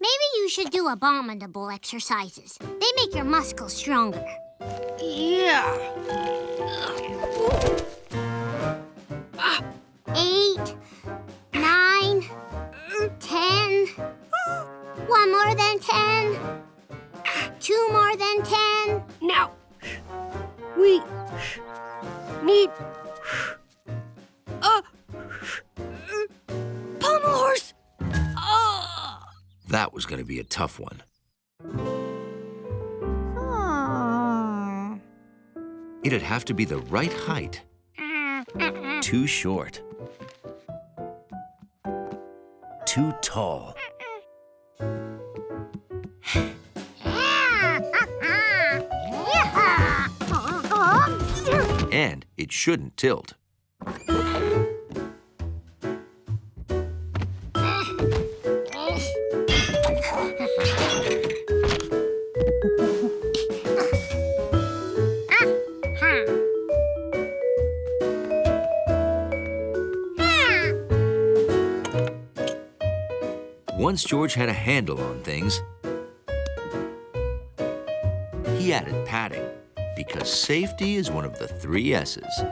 S10: Maybe you should do abominable exercises. They make your muscles stronger.
S9: Yeah.
S10: 8, 9, 10. One more than 10. 2 more than 10.
S9: Now, we need a pommel horse.
S1: That was going to be a tough one. It'd have to be the right height. Too short. Too tall. And it shouldn't tilt. Once George had a handle on things, he added padding, because safety is one of the 3 S's.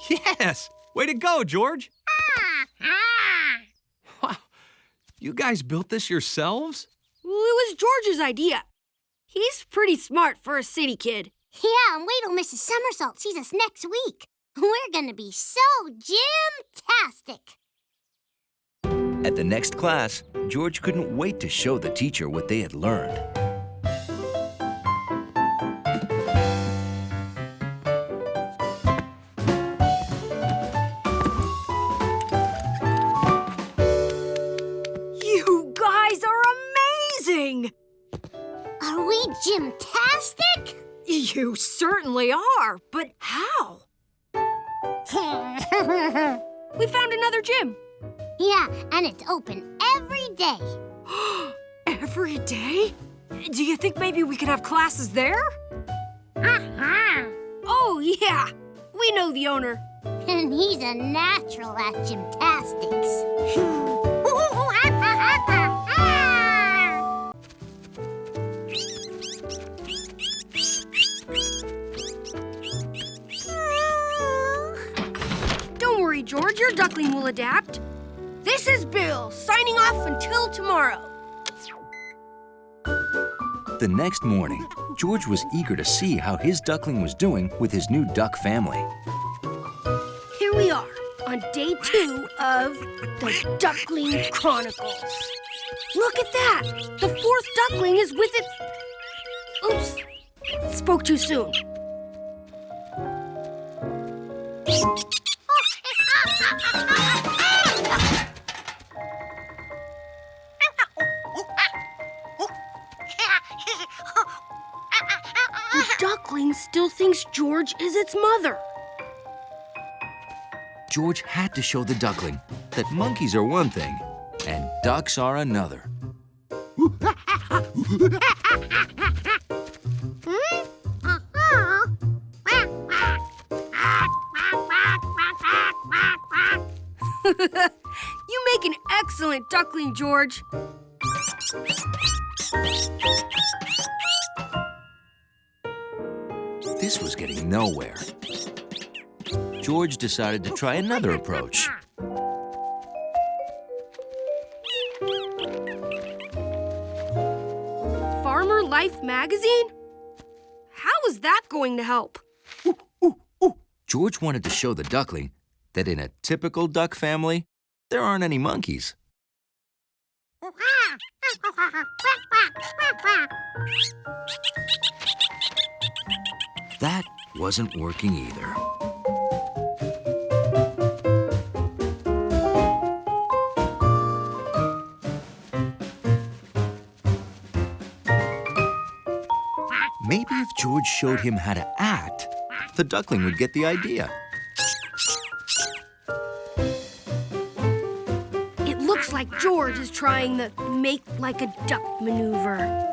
S2: Yes! Way to go, George! Wow, you guys built this yourselves?
S9: Well, it was George's idea. He's pretty smart for a city kid.
S10: Yeah, and wait till Mrs. Somersault sees us next week. We're gonna be so gym-tastic.
S1: At the next class, George couldn't wait to show the teacher what they had learned.
S9: You certainly are, but how? We found another gym.
S15: Yeah, and it's open every day.
S16: Every day? Do you think maybe we could have classes there?
S9: Oh, yeah. We know the owner.
S15: And he's a natural at gymnastics.
S9: Don't worry, George. Your duckling will adapt. This is Bill, signing off until tomorrow.
S1: The next morning, George was eager to see how his duckling was doing with his new duck family.
S9: Here we are, on day 2 of the Duckling Chronicles. Look at that! The 4th duckling is with it. Oops, spoke too soon. The duckling still thinks George is its mother.
S1: George had to show the duckling that monkeys are one thing and ducks are another.
S9: You make an excellent duckling, George.
S1: This was getting nowhere. George decided to try another approach.
S9: Farmer Life magazine? How is that going to help?
S1: George wanted to show the duckling that in a typical duck family, there aren't any monkeys. That wasn't working either. Maybe if George showed him how to act, the duckling would get the idea.
S9: It looks like George is trying the make like a duck maneuver.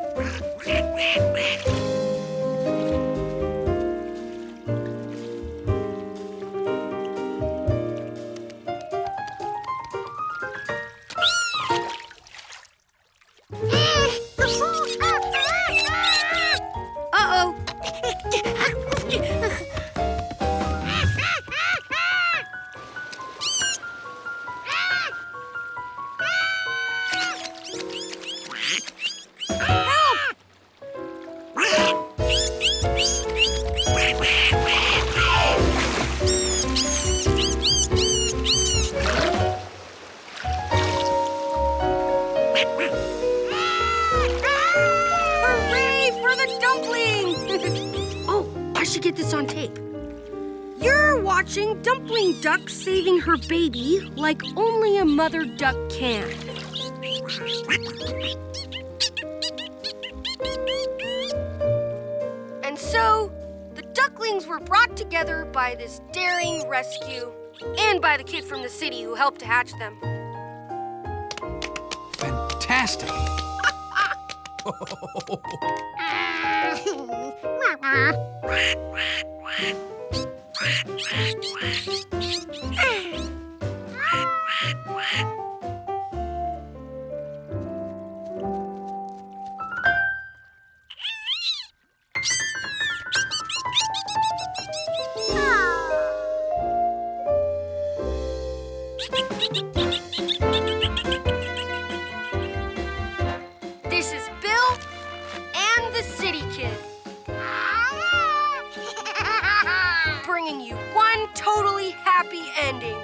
S9: Uh-oh. Hooray for the dumpling! Oh, I should get this on tape. You're watching Dumpling Duck saving her baby like only a mother duck can. And so, the ducklings were brought together by this daring rescue and by the kid from the city who helped to hatch them.
S2: Fantastic!
S9: This is Bill and the City Kid. Bringing you one totally happy ending.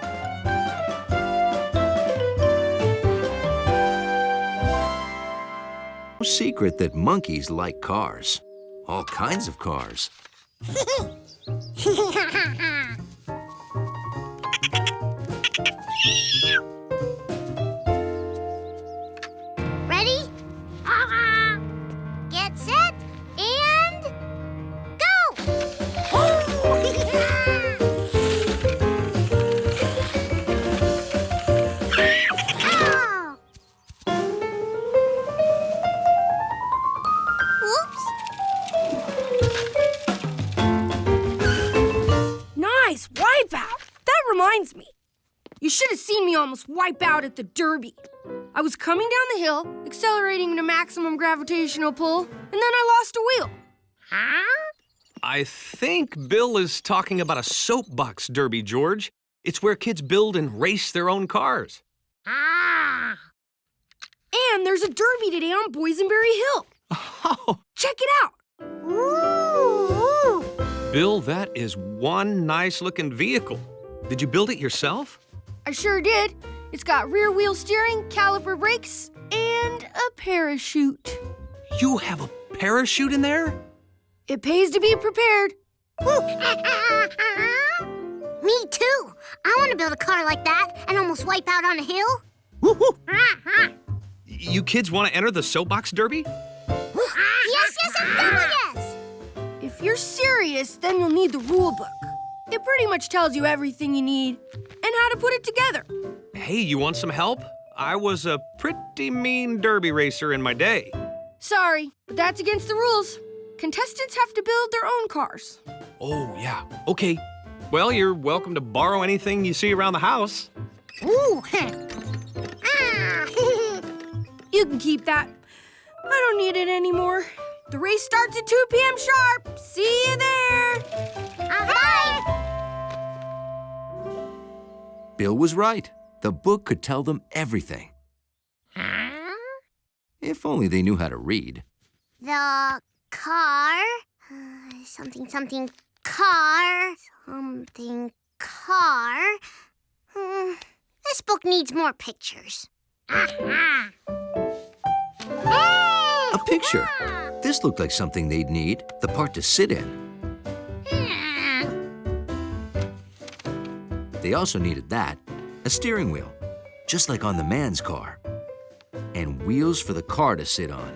S1: No secret that monkeys like cars. All kinds of cars.
S15: Ready? Get set and go!
S9: reminds me. You should have seen me almost wipe out at the Derby. I was coming down the hill, accelerating to maximum gravitational pull, and then I lost a wheel.
S10: Huh?
S2: I think Bill is talking about a soapbox derby, George. It's where kids build and race their own cars.
S10: Ah.
S9: And there's a derby today on Boysenberry Hill.
S2: Oh.
S9: Check it out.
S10: Ooh.
S2: Bill, that is one nice-looking vehicle. Did you build it yourself?
S9: I sure did. It's got rear wheel steering, caliper brakes, and a parachute.
S2: You have a parachute in there?
S9: It pays to be prepared.
S15: Me too. I want to build a car like that and almost wipe out on a hill.
S2: You kids want to enter the soapbox derby?
S15: Yes, and double yes.
S9: If you're serious, then you'll need the rule book. It pretty much tells you everything you need and how to put it together.
S2: Hey, you want some help? I was a pretty mean derby racer in my day.
S9: Sorry, but that's against the rules. Contestants have to build their own cars.
S2: Oh, yeah. Okay. Well, you're welcome to borrow anything you see around the house.
S15: Ooh.
S9: You can keep that. I don't need it anymore. The race starts at 2 p.m. sharp. See you there.
S15: Bye.
S1: Bill was right. The book could tell them everything.
S15: Huh?
S1: If only they knew how to read.
S15: The car. Something car. Something car. This book needs more pictures.
S1: A picture. This looked like something they'd need, the part to sit in. They also needed that, a steering wheel, just like on the man's car, and wheels for the car to sit on.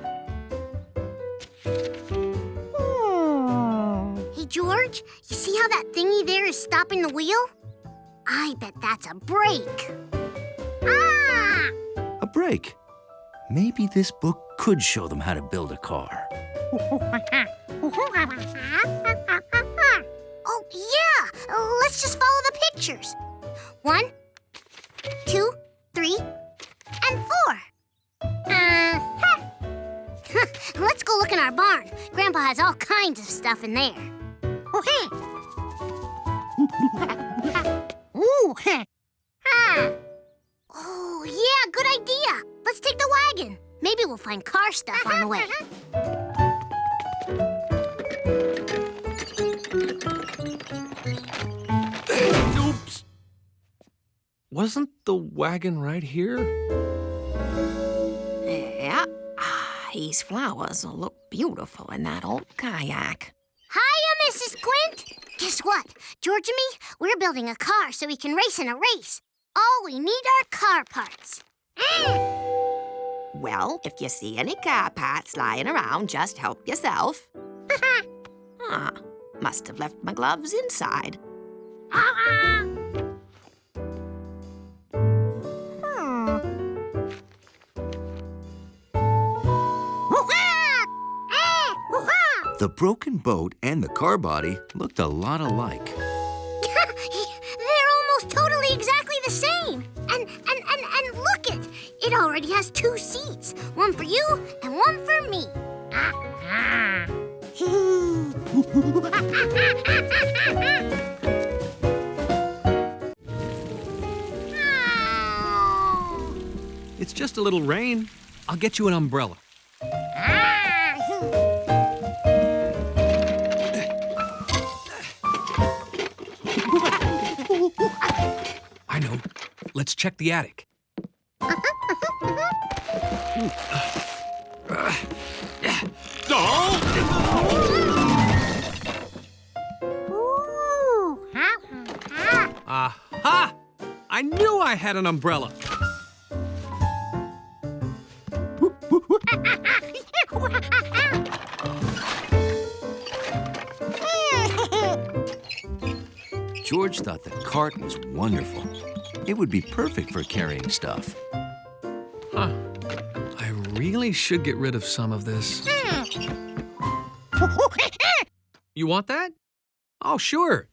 S15: Hey, George, you see how that thingy there is stopping the wheel? I bet that's a brake. Ah!
S1: A brake. Maybe this book could show them how to build a car.
S15: Oh, yeah! Let's just follow the pictures. 1, 2, 3, and 4. Let's go look in our barn. Grandpa has all kinds of stuff in there. Ooh. Oh, yeah, good idea. Let's take the wagon. Maybe we'll find car stuff on the way.
S2: Oops. Wasn't the wagon right here?
S5: Yeah. These flowers will look beautiful in that old kayak.
S15: Hiya, Mrs. Quint. Guess what? George and me, we're building a car so we can race in a race. All we need are car parts.
S5: Well, if you see any car parts lying around, just help yourself. Must have left my gloves inside.
S1: The broken boat and the car body looked a lot alike.
S15: They're almost totally exactly the same. And look it. It already has 2 seats. One for you and one for me.
S2: It's just a little rain. I'll get you an umbrella. I know. Let's check the attic. Aha! I knew I had an umbrella.
S1: George thought the cart was wonderful. It would be perfect for carrying stuff.
S2: Huh. I really should get rid of some of this. You want that? Oh, sure.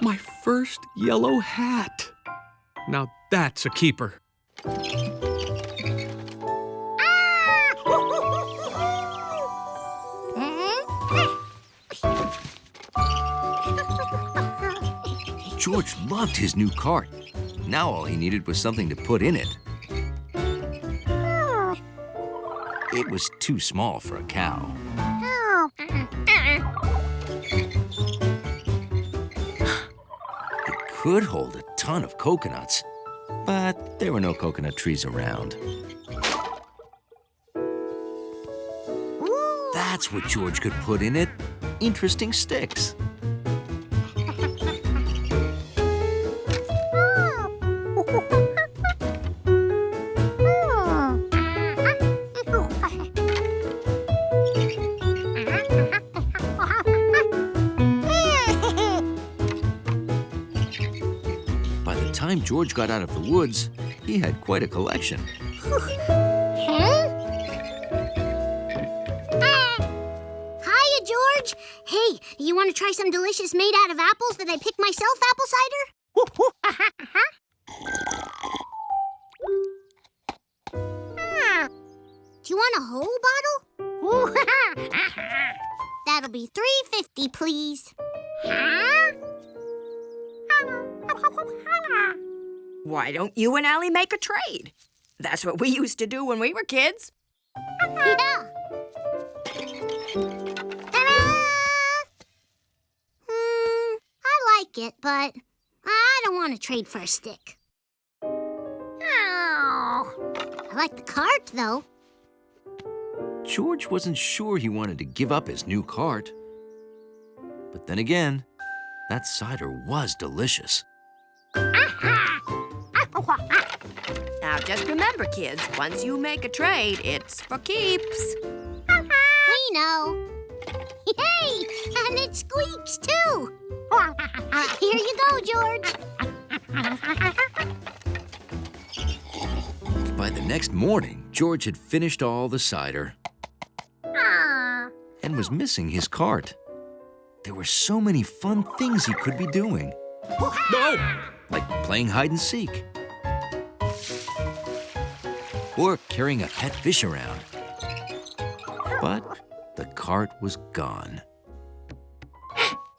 S2: My first yellow hat. Now that's a keeper.
S1: George loved his new cart. Now all he needed was something to put in it. It was too small for a cow. It could hold a ton of coconuts, but there were no coconut trees around. That's what George could put in it. Interesting sticks. By the time George got out of the woods, he had quite a collection.
S15: Hiya, George. Hey, you want to try some delicious made out of apples that I picked myself apple cider? Do you want a whole bottle? That'll be $3.50, please.
S16: Why don't you and Allie make a trade? That's what we used to do when we were kids.
S15: Yeah. I like it, but I don't want to trade for a stick. I like the cart, though.
S1: George wasn't sure he wanted to give up his new cart. But then again, that cider was delicious.
S16: Now just remember, kids, once you make a trade, it's for keeps.
S15: We know. Hey, and it squeaks, too. Here you go, George.
S1: By the next morning, George had finished all the cider and was missing his cart. There were so many fun things he could be doing.
S2: No!
S1: Like playing hide and seek. Or carrying a pet fish around. But the cart was gone.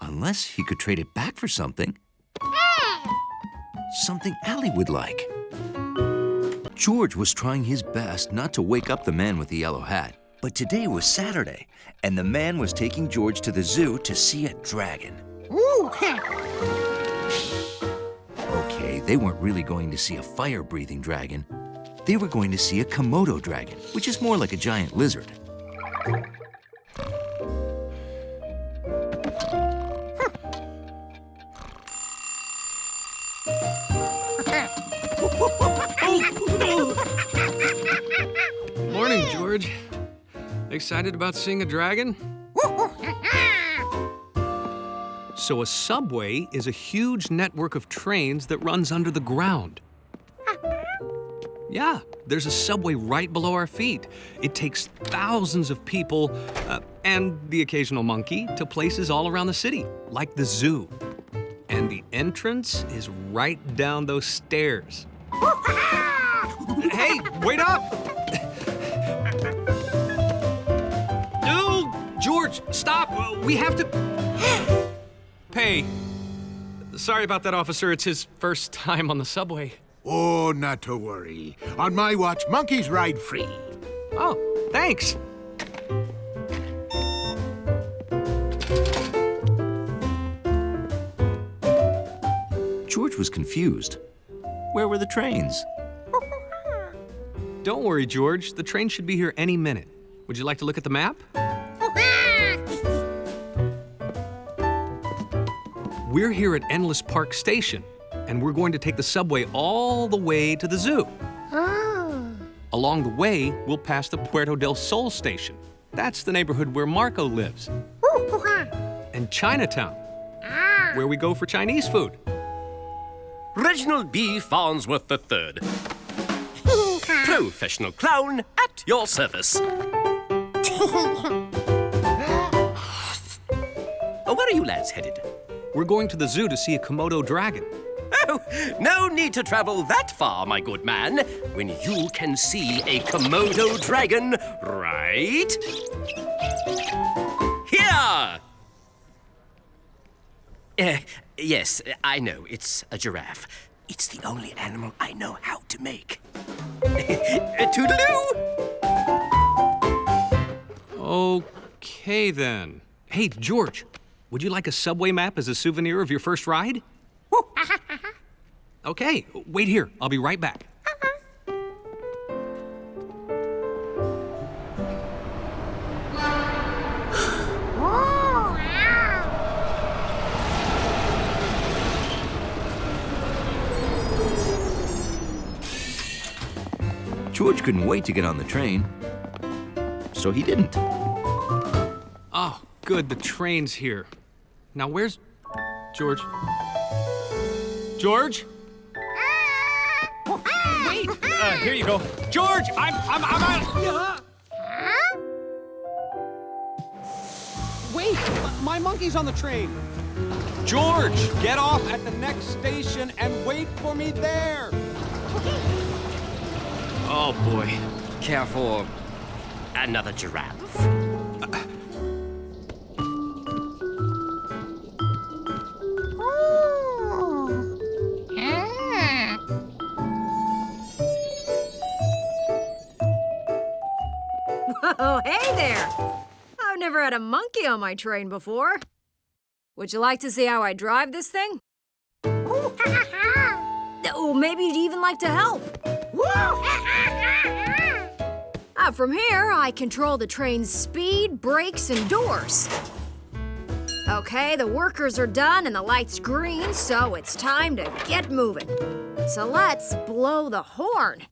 S1: Unless he could trade it back for something. Something Allie would like. George was trying his best not to wake up the man with the yellow hat. But today was Saturday, and the man was taking George to the zoo to see a dragon. Okay, they weren't really going to see a fire-breathing dragon. They were going to see a Komodo dragon, which is more like a giant lizard.
S2: Morning, George. Excited about seeing a dragon? So a subway is a huge network of trains that runs under the ground. Yeah, there's a subway right below our feet. It takes thousands of people and the occasional monkey to places all around the city, like the zoo. And the entrance is right down those stairs. Hey, wait up! No, George, stop! We have to pay. Sorry about that, officer. It's his first time on the subway.
S11: Oh, not to worry. On my watch, monkeys ride free.
S2: Oh, thanks.
S1: George was confused. Where were the trains?
S2: Don't worry, George. The train should be here any minute. Would you like to look at the map? We're here at Endless Park Station, and we're going to take the subway all the way to the zoo. Along the way, we'll pass the Puerto del Sol station. That's the neighborhood where Marco lives. And Chinatown, where we go for Chinese food.
S17: Reginald B. Farnsworth III. Professional clown at your service. Where are you lads headed?
S2: We're going to the zoo to see a Komodo dragon.
S17: Oh, no need to travel that far, my good man, when you can see a Komodo dragon right here. Yes, I know, it's a giraffe. It's the only animal I know how to make. Toodaloo!
S2: Okay, then. Hey, George, would you like a subway map as a souvenir of your first ride? Okay, wait here. I'll be right back.
S1: George couldn't wait to get on the train, so he didn't.
S2: Oh, good, the train's here. Now where's George? George?
S18: Wait! Here you go. George, I'm out. Wait, my monkey's on the train. George, get off at the next station and wait for me there.
S17: Oh, boy. Care for another giraffe?
S19: Oh, hey there! I've never had a monkey on my train before. Would you like to see how I drive this thing? Oh, maybe you'd even like to help. From here, I control the train's speed, brakes, and doors. Okay, the workers are done and the light's green, so it's time to get moving. So let's blow the horn.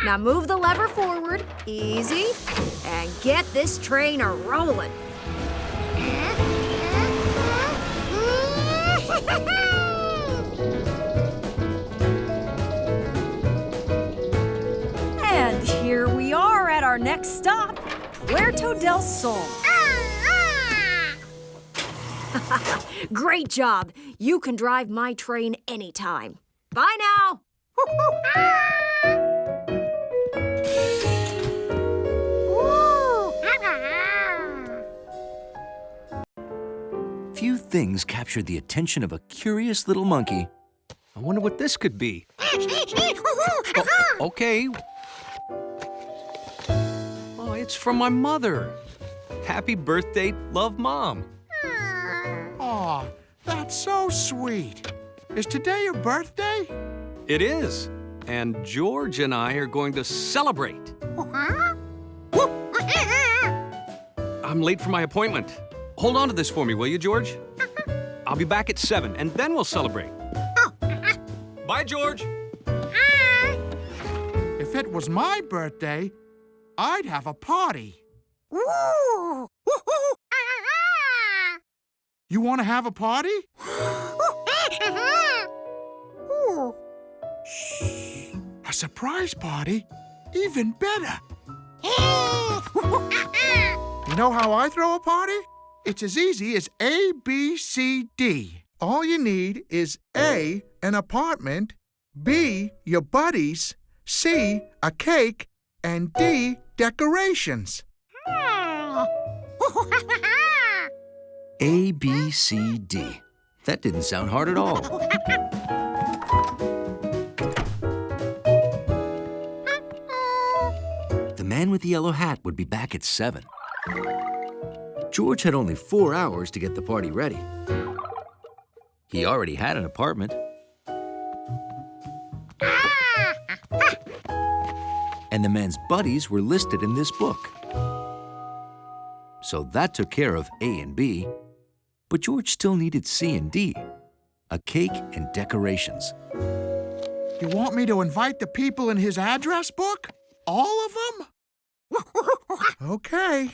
S19: Now move the lever forward, easy, and get this train a-rolling. And here we are at our next stop, Puerto del Sol. Great job. You can drive my train anytime. Bye now.
S1: Few things captured the attention of a curious little monkey.
S2: I wonder what this could be. Okay. Oh, it's from my mother. Happy birthday, love, Mom.
S11: Aw, that's so sweet. Is today your birthday?
S2: It is. And George and I are going to celebrate. I'm late for my appointment. Hold on to this for me, will you, George? I'll be back at 7, and then we'll celebrate. Bye, George.
S11: If it was my birthday, I'd have a party. You want to have a party? Shh. A surprise party? Even better. You know how I throw a party? It's as easy as A, B, C, D. All you need is A, an apartment, B, your buddies, C, a cake, and D, decorations.
S1: A, B, C, D. That didn't sound hard at all. The man with the yellow hat would be back at 7. George had only 4 hours to get the party ready. He already had an apartment. And the man's buddies were listed in this book. So that took care of A and B, but George still needed C and D, a cake and decorations.
S11: You want me to invite the people in his address book? All of them? Okay.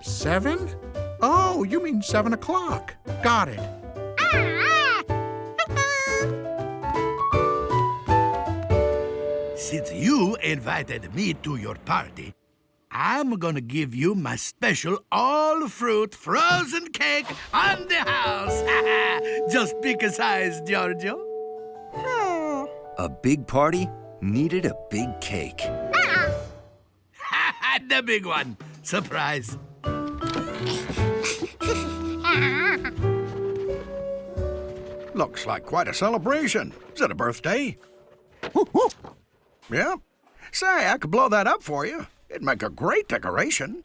S11: 7? Oh, you mean 7 o'clock. Got it.
S3: Since you invited me to your party, I'm gonna give you my special all-fruit frozen cake on the house. Just pick a size, Giorgio.
S1: A big party needed a big cake.
S3: The big one. Surprise.
S20: Looks like quite a celebration. Is it a birthday? Yeah? Say, I could blow that up for you. It'd make a great decoration.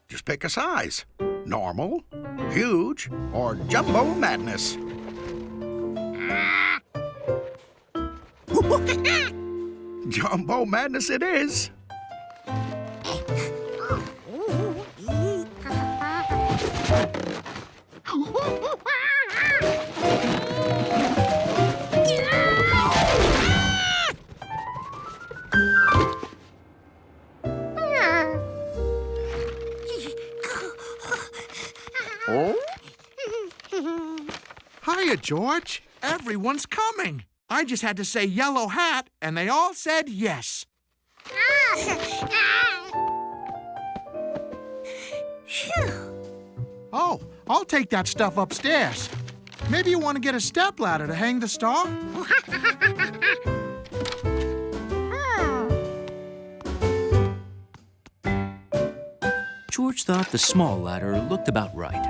S20: Just pick a size. Normal, huge, or jumbo madness. Jumbo madness it is.
S11: Hiya, George. Everyone's coming. I just had to say yellow hat, and they all said yes. Oh, I'll take that stuff upstairs. Maybe you want to get a stepladder to hang the star?
S1: George thought the small ladder looked about right.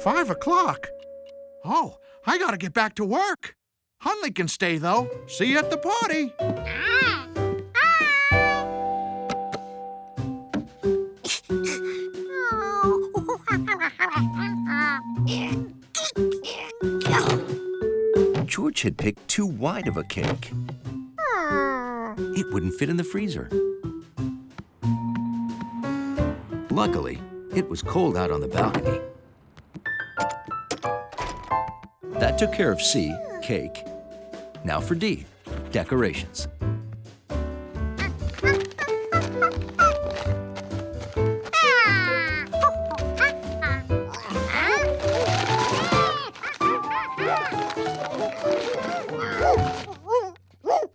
S11: "5 o'clock? Oh, I gotta get back to work. Hunley can stay, though. See you at the party."
S1: George had picked too wide of a cake. It wouldn't fit in the freezer. Luckily, it was cold out on the balcony. That took care of C, cake. Now for D, decorations.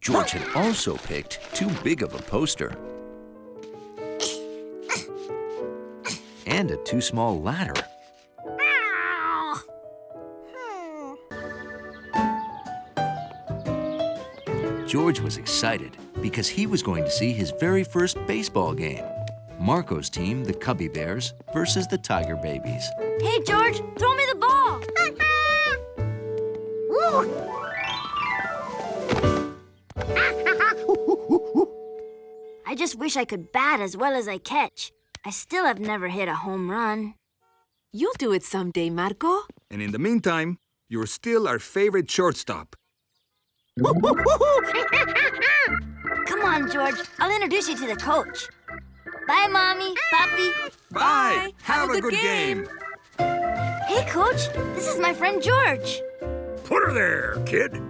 S1: George had also picked too big of a poster. And a too small ladder. George was excited because he was going to see his very first baseball game. Marco's team, the Cubby Bears, versus the Tiger Babies.
S6: Hey, George, throw me the ball. I just wish I could bat as well as I catch. I still have never hit a home run.
S21: You'll do it someday, Marco.
S22: And in the meantime, you're still our favorite shortstop.
S6: Come on, George. I'll introduce you to the coach. Bye, Mommy, Papi.
S22: Bye. Have a good game.
S6: Hey, Coach. This is my friend George.
S3: Put her there, kid.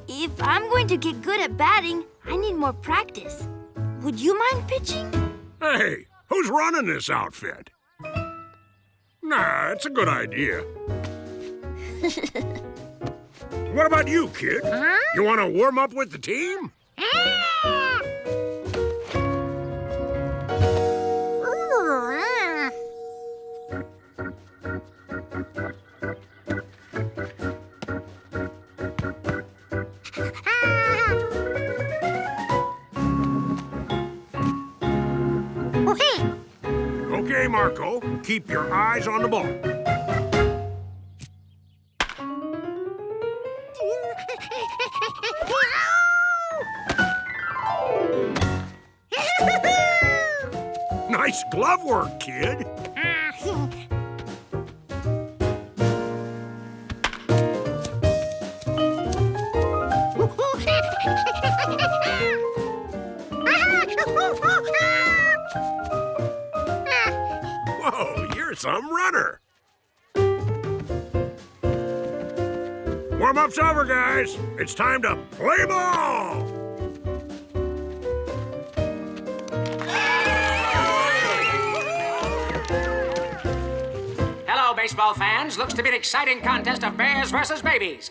S6: If I'm going to get good at batting, I need more practice. Would you mind pitching?
S3: Hey, who's running this outfit? Nah, it's a good idea. What about you, kid? You want to warm up with the team? Okay, Marco, keep your eyes on the ball. Nice glove work, kid. Whoa, you're some runner. Warm-up's over, guys. It's time to play ball.
S4: baseball fans. Looks to be an exciting contest of bears versus babies.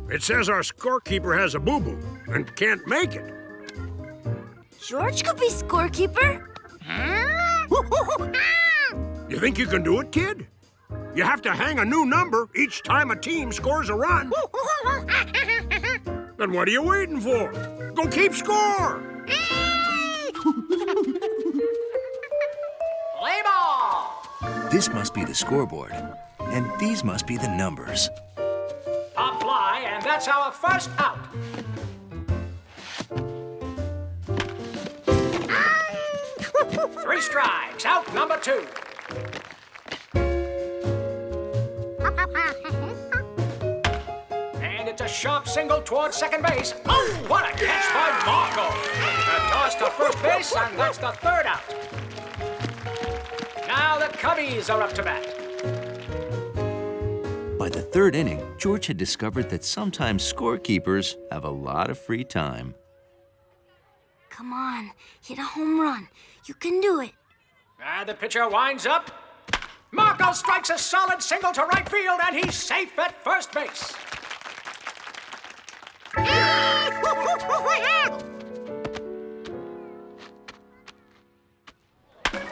S7: It says our scorekeeper has a boo-boo and can't make it.
S6: George could be scorekeeper.
S7: You think you can do it, kid? You have to hang a new number each time a team scores a run. Then what are you waiting for? Go keep score!
S4: Play ball!
S1: This must be the scoreboard, and these must be the numbers.
S4: Pop fly, and that's our first out. Three strikes, out number 2. And it's a sharp single towards second base. Oh, what a catch by Marco! A toss to first base, and that's the third out. Now the Cubbies are up to bat.
S1: By the third inning, George had discovered that sometimes scorekeepers have a lot of free time.
S6: Come on, hit a home run. You can do it.
S4: And the pitcher winds up. Marco strikes a solid single to right field, and he's safe at first base.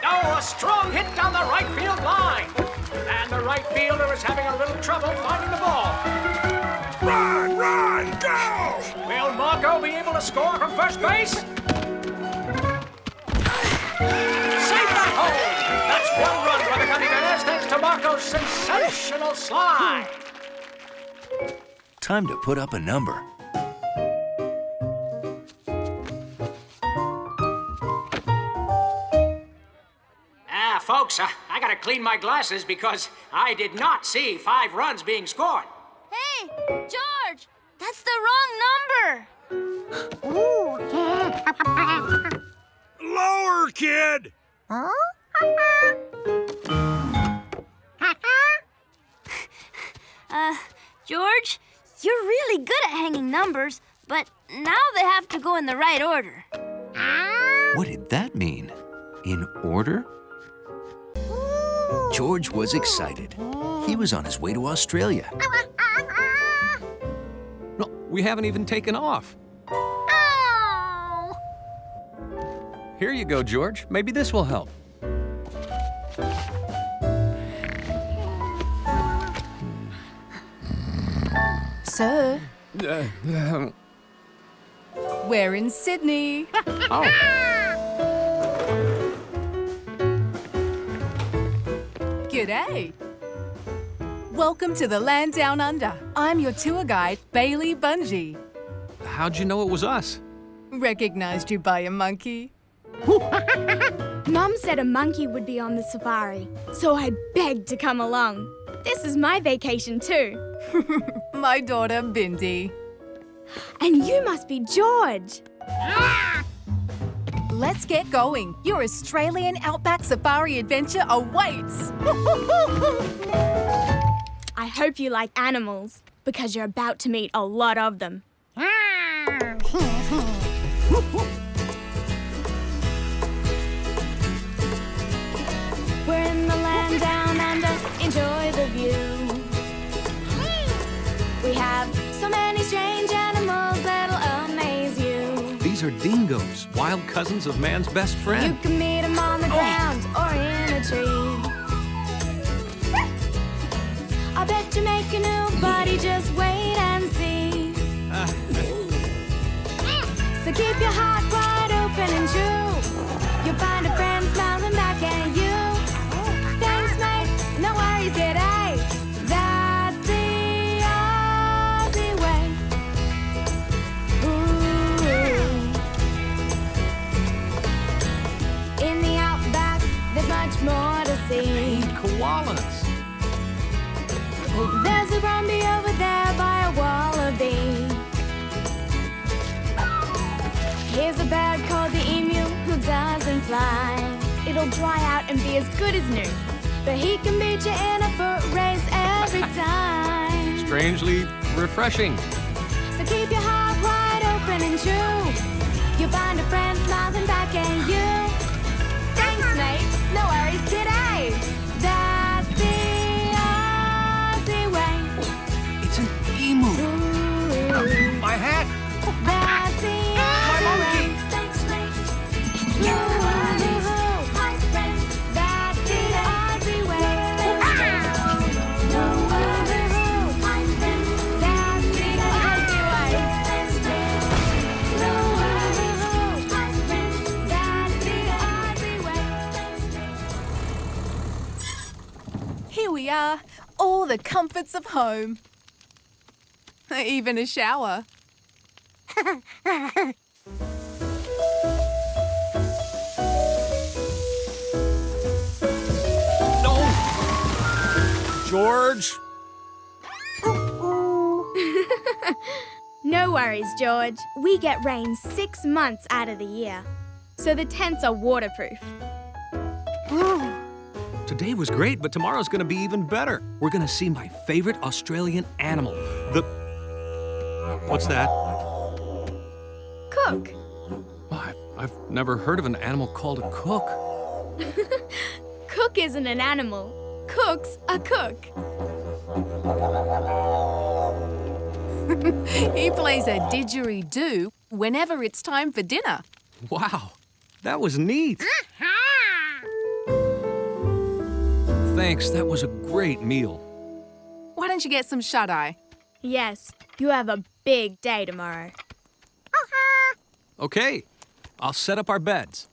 S4: Oh, a strong hit down the right field line. And the right fielder is having a little trouble finding the ball.
S7: Run, run, go!
S4: Will Marco be able to score from first base? Safe at home! That's one run for the honeybees thanks to Marco's sensational slide.
S1: Time to put up a number.
S4: Folks, I gotta clean my glasses because I did not see 5 runs being scored.
S6: Hey, George! That's the wrong number!
S7: Lower, kid!
S6: George, you're really good at hanging numbers, but now they have to go in the right order.
S1: What did that mean? In order? George was excited. He was on his way to Australia.
S2: No, we haven't even taken off.
S6: Oh!
S2: Here you go, George. Maybe this will help.
S23: Sir, we're in Sydney.
S2: Oh.
S23: G'day. Welcome to the land down under. I'm your tour guide, Bailey Bungie.
S2: How'd you know it was us?
S23: Recognized you by a monkey.
S24: Mum said a monkey would be on the safari, so I begged to come along. This is my vacation too.
S23: My daughter, Bindi.
S24: And you must be George.
S23: Let's get going. Your Australian outback safari adventure awaits.
S24: I hope you like animals, because you're about to meet a lot of them. We're in the land down under, enjoy the view. We have so many strange animals that'll amaze you.
S2: These are dingoes, wild cousins of man's best friend.
S24: You can meet them on the ground or in a tree. I bet you make a new buddy, just wait and see. So keep your heart wide open and true. You'll find a friend smiling back at you. Thanks, mate, no worries, g'day. That's the Aussie way. Ooh. In the outback, there's much more to see.
S2: Koalas.
S24: There's a brumby over there by a wallaby. Here's a bird called the emu who doesn't fly. It'll dry out and be as good as new, but he can beat you in a foot race every time.
S2: Strangely refreshing.
S24: So keep your heart wide open and true. You'll find a friend smiling back at you. Thanks, mate. No worries, get out.
S23: we are, all the comforts of home. Even a shower.
S18: George!
S8: No worries, George. We get rain 6 months out of the year, so the tents are waterproof.
S2: Today was great, but tomorrow's gonna be even better. We're gonna see my favorite Australian animal, the... What's that?
S8: Cook.
S2: I've never heard of an animal called a cook.
S8: Cook isn't an animal. Cook's a cook.
S23: He plays a didgeridoo whenever it's time for dinner.
S2: Wow, that was neat. Thanks, that was a great meal.
S23: Why don't you get some shut-eye?
S8: Yes, you have a big day tomorrow.
S2: Okay, I'll set up our beds.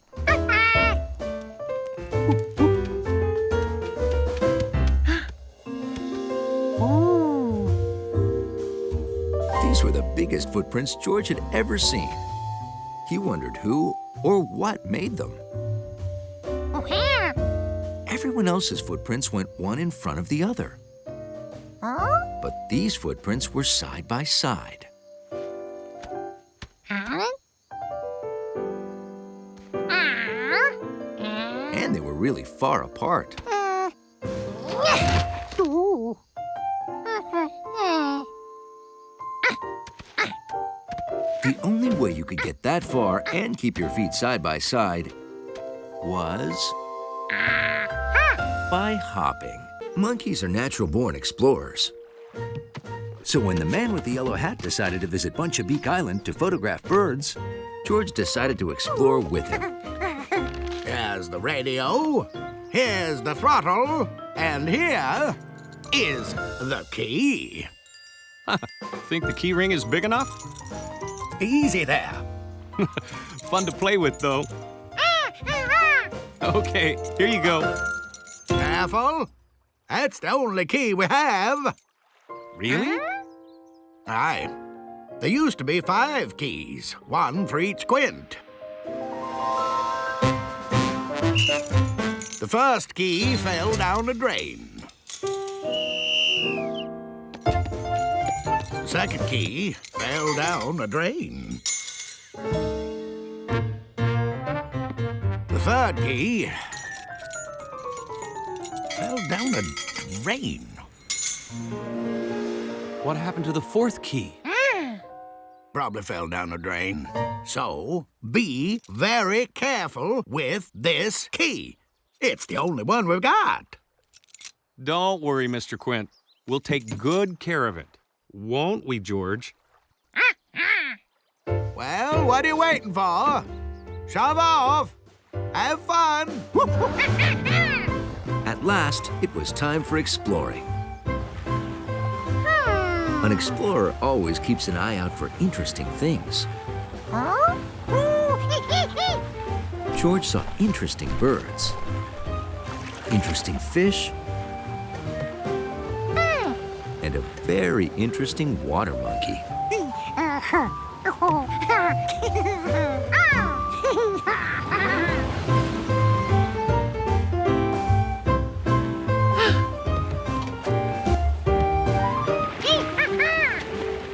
S1: These were the biggest footprints George had ever seen. He wondered who or what made them. Everyone else's footprints went one in front of the other. But these footprints were side by side. And they were really far apart. The only way you could get that far and keep your feet side by side was by hopping. Monkeys are natural-born explorers. So when the man with the yellow hat decided to visit Bunch of Beak Island to photograph birds, George decided to explore with him.
S20: Here's the radio, here's the throttle, and here is the key.
S2: Think the key ring is big enough?
S20: Easy there.
S2: Fun to play with, though. Okay, here you go.
S20: Careful. That's the only key we have.
S2: Really?
S20: Aye. There used to be 5 keys, one for each quint. The first key fell down a drain. The second key fell down a drain. The third key fell down a drain.
S2: What happened to the fourth key?
S20: Probably fell down a drain. So, be very careful with this key. It's the only one we've got.
S2: Don't worry, Mr. Quint. We'll take good care of it. Won't we, George?
S20: Well, what are you waiting for? Shove off. Have fun.
S1: At last, it was time for exploring. An explorer always keeps an eye out for interesting things. George saw interesting birds, interesting fish, and a very interesting water monkey.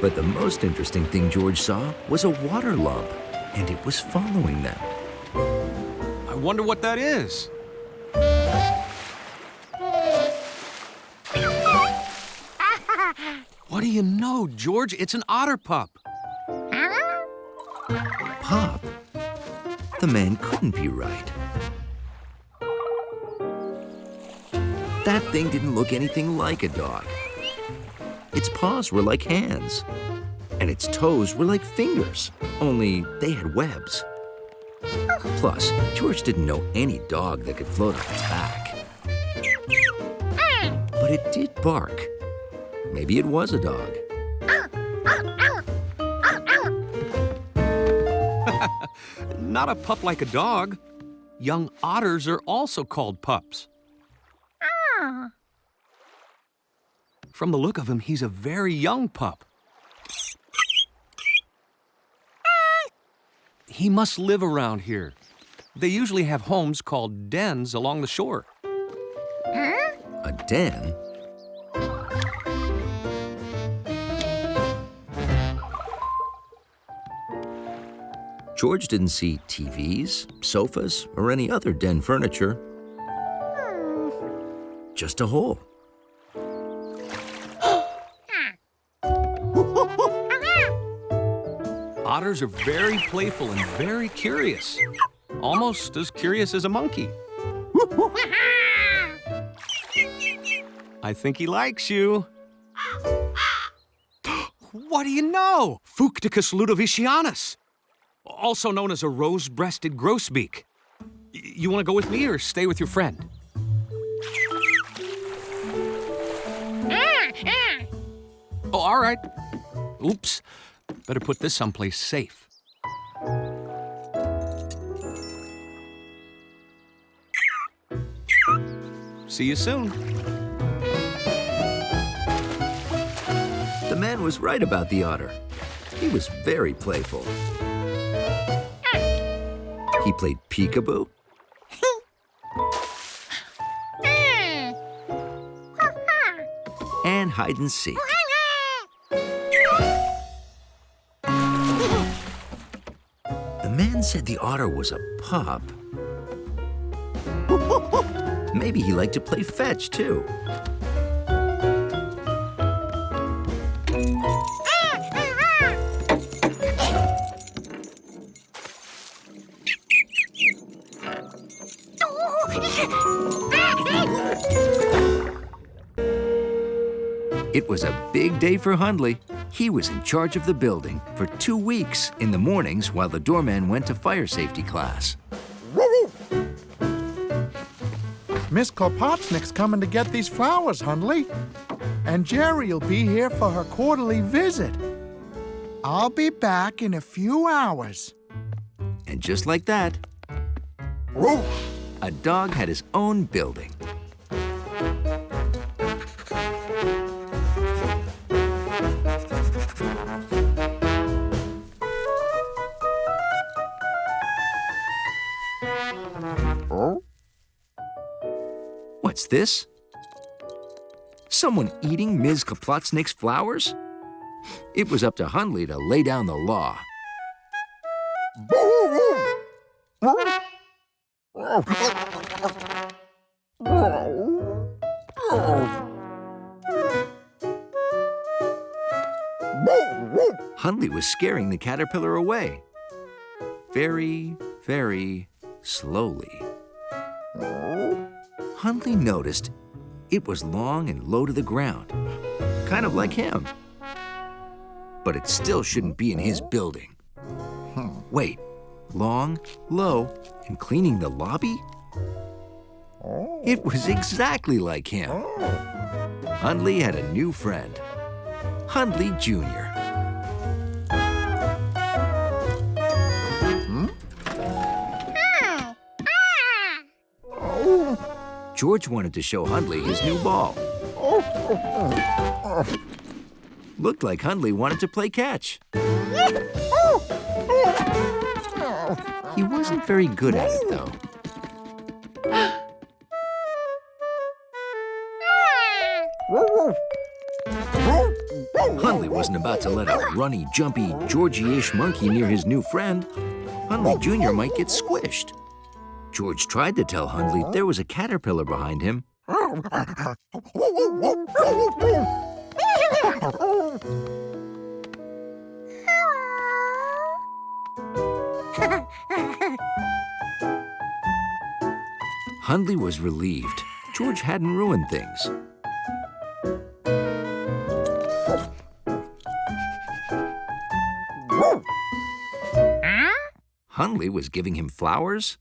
S1: But the most interesting thing George saw was a water lump, and it was following them.
S2: I wonder what that is. What do you know, George? It's an otter pup.
S1: Pup? The man couldn't be right. That thing didn't look anything like a dog. Its paws were like hands, and its toes were like fingers, only they had webs. Plus, George didn't know any dog that could float on its back. But it did bark. Maybe it was a dog.
S2: Not a pup like a dog. Young otters are also called pups. From the look of him, he's a very young pup. He must live around here. They usually have homes called dens along the shore.
S1: A den? George didn't see TVs, sofas, or any other den furniture. Just a hole.
S2: Otters are very playful and very curious. Almost as curious as a monkey. I think he likes you. What do you know? Fucticus ludovicianus, also known as a rose-breasted grosbeak. You want to go with me or stay with your friend? Oh, all right. Oops. Better put this someplace safe. See you soon.
S1: The man was right about the otter. He was very playful. He played peekaboo. And hide and seek. The man said the otter was a pup. Maybe he liked to play fetch, too. It was a big day for Hundley. He was in charge of the building for 2 weeks in the mornings while the doorman went to fire safety class.
S10: Miss Kropotnik's coming to get these flowers, Hundley. And Jerry'll be here for her quarterly visit. I'll be back in a few hours.
S1: And just like that, a dog had his own building. What's this? Someone eating Ms. Kropotnik's flowers? It was up to Hundley to lay down the law. Hundley was scaring the caterpillar away. Very, very slowly. Hundley noticed it was long and low to the ground, kind of like him. But it still shouldn't be in his building. Wait, long, low, and cleaning the lobby? It was exactly like him. Hundley had a new friend, Hundley Jr. George wanted to show Hundley his new ball. Looked like Hundley wanted to play catch. He wasn't very good at it, though. Hundley wasn't about to let a runny, jumpy, Georgie-ish monkey near his new friend. Hundley Jr. might get squished. George tried to tell Hundley there was a caterpillar behind him. Hundley was relieved. George hadn't ruined things. Hundley was giving him flowers?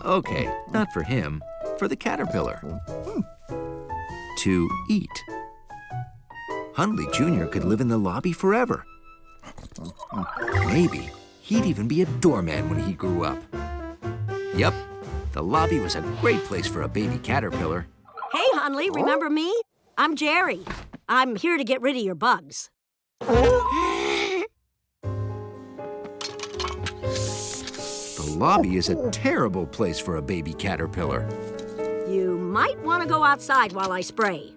S1: Okay, not for him, for the caterpillar. To eat. Hundley Jr. could live in the lobby forever. Maybe he'd even be a doorman when he grew up. Yep, the lobby was a great place for a baby caterpillar.
S12: Hey, Hundley, remember me?
S9: I'm Jerry. I'm here to get rid of your bugs.
S1: The lobby is a terrible place for a baby caterpillar.
S9: You might want to go outside while I spray.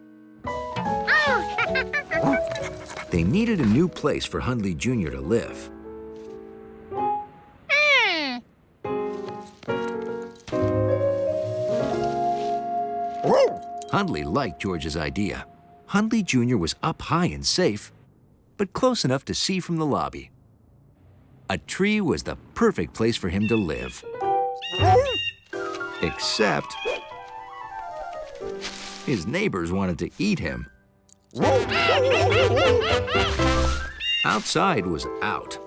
S1: They needed a new place for Hundley Jr. to live. Hundley liked George's idea. Hundley Jr. was up high and safe, but close enough to see from the lobby. A tree was the perfect place for him to live. Except his neighbors wanted to eat him. Outside was out.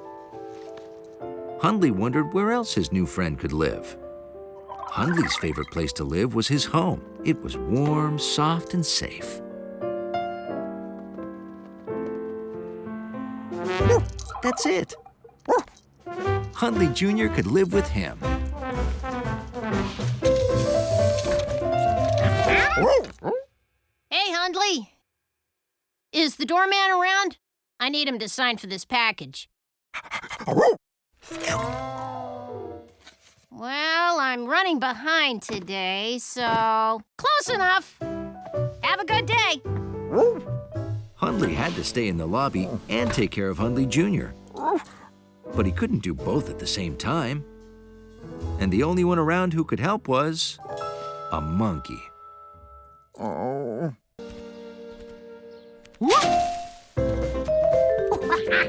S1: Hundley wondered where else his new friend could live. Hundley's favorite place to live was his home. It was warm, soft, and safe. That's it. Hundley Jr. could live with him.
S12: Hey, Hundley. Is the doorman around? I need him to sign for this package. Well, I'm running behind today, so close enough. Have a good day.
S1: Hundley had to stay in the lobby and take care of Hundley Jr. But he couldn't do both at the same time. And the only one around who could help was a monkey.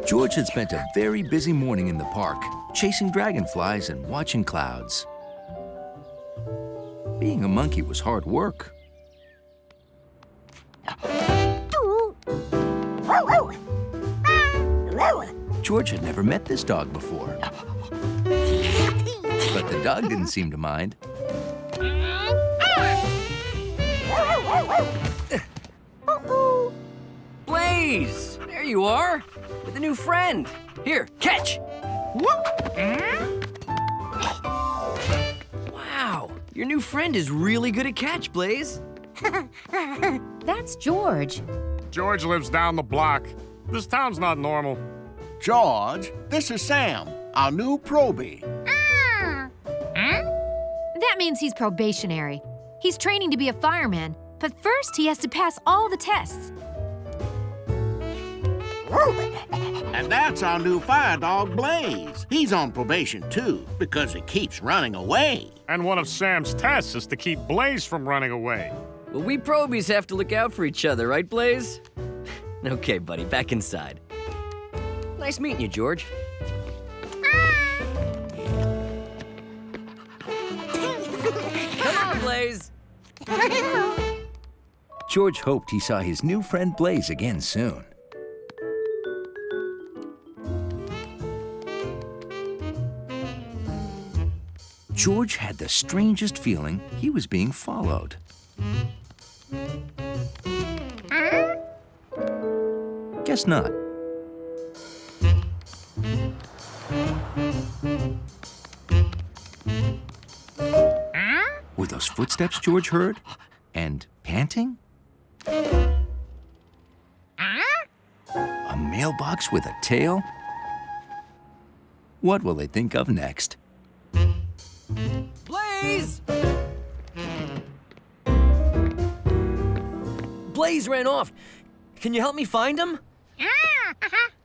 S1: George had spent a very busy morning in the park, chasing dragonflies and watching clouds. Being a monkey was hard work. George had never met this dog before. But the dog didn't seem to mind.
S13: Blaze! There you are, with a new friend. Here, catch! Wow, your new friend is really good at catch, Blaze.
S14: That's George.
S7: George lives down the block. This town's not normal.
S20: George, this is Sam, our new probie.
S14: That means he's probationary. He's training to be a fireman, but first he has to pass all the tests.
S20: And that's our new fire dog, Blaze. He's on probation, too, because he keeps running away.
S7: And one of Sam's tests is to keep Blaze from running away.
S13: Well, we probies have to look out for each other, right, Blaze? Okay, buddy, back inside. Nice meeting you, George. Come on, Blaze.
S1: George hoped he saw his new friend Blaze again soon. George had the strangest feeling he was being followed. Guess not. Were those footsteps George heard? And panting? A mailbox with a tail? What will they think of next?
S13: Blaze! Blaze ran off. Can you help me find him?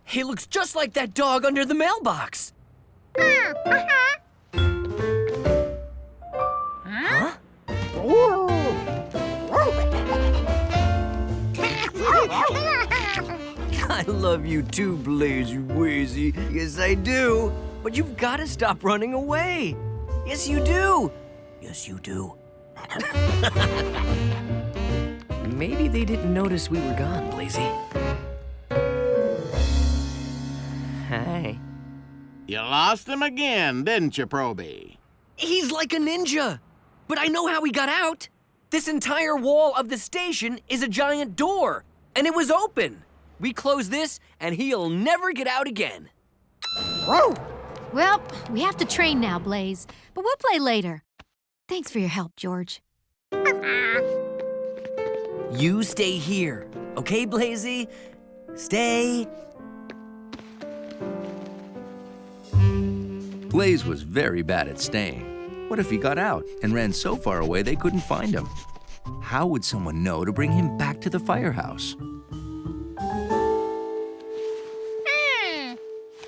S13: He looks just like that dog under the mailbox. Huh? I love you too, Blaze, you Wazy. Yes, I do. But you've got to stop running away. Yes, you do. Yes, you do. Maybe they didn't notice we were gone, Blazy. Hi.
S20: You lost him again, didn't you, probie?
S13: He's like a ninja. But I know how he got out. This entire wall of the station is a giant door, and it was open. We close this, and he'll never get out again.
S14: Well, we have to train now, Blaze, but we'll play later. Thanks for your help, George.
S13: You stay here. Okay, Blazy? Stay.
S1: Blaze was very bad at staying. What if he got out and ran so far away they couldn't find him? How would someone know to bring him back to the firehouse?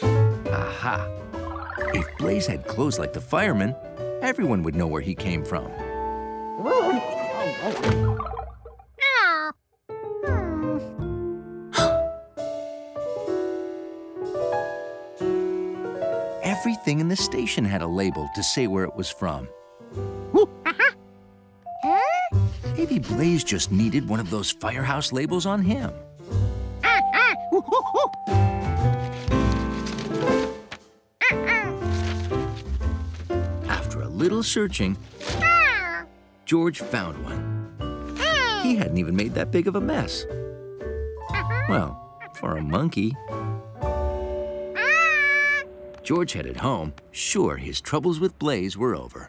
S1: Aha! If Blaze had clothes like the fireman, everyone would know where he came from. Everything in the station had a label to say where it was from. Maybe Blaze just needed one of those firehouse labels on him. After a little searching, George found one. He hadn't even made that big of a mess. Well, for a monkey. George headed home, sure his troubles with Blaze were over.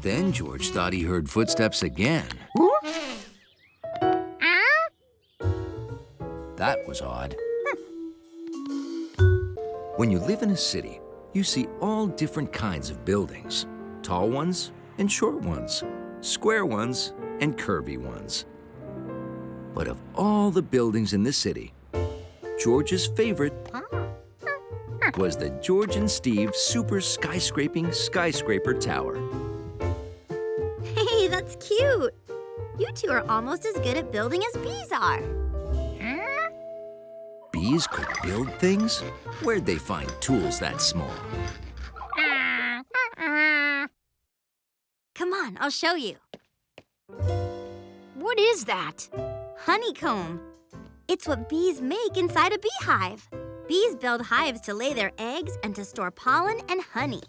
S1: Then George thought he heard footsteps again. That was odd. When you live in a city, you see all different kinds of buildings. Tall ones and short ones, square ones and curvy ones. But of all the buildings in the city, George's favorite was the George and Steve Super Skyscraper Tower.
S6: Hey, that's cute. You two are almost as good at building as bees are.
S1: Bees could build things? Where'd they find tools that small?
S6: Come on, I'll show you.
S19: What is that?
S6: Honeycomb. It's what bees make inside a beehive. Bees build hives to lay their eggs and to store pollen and honey.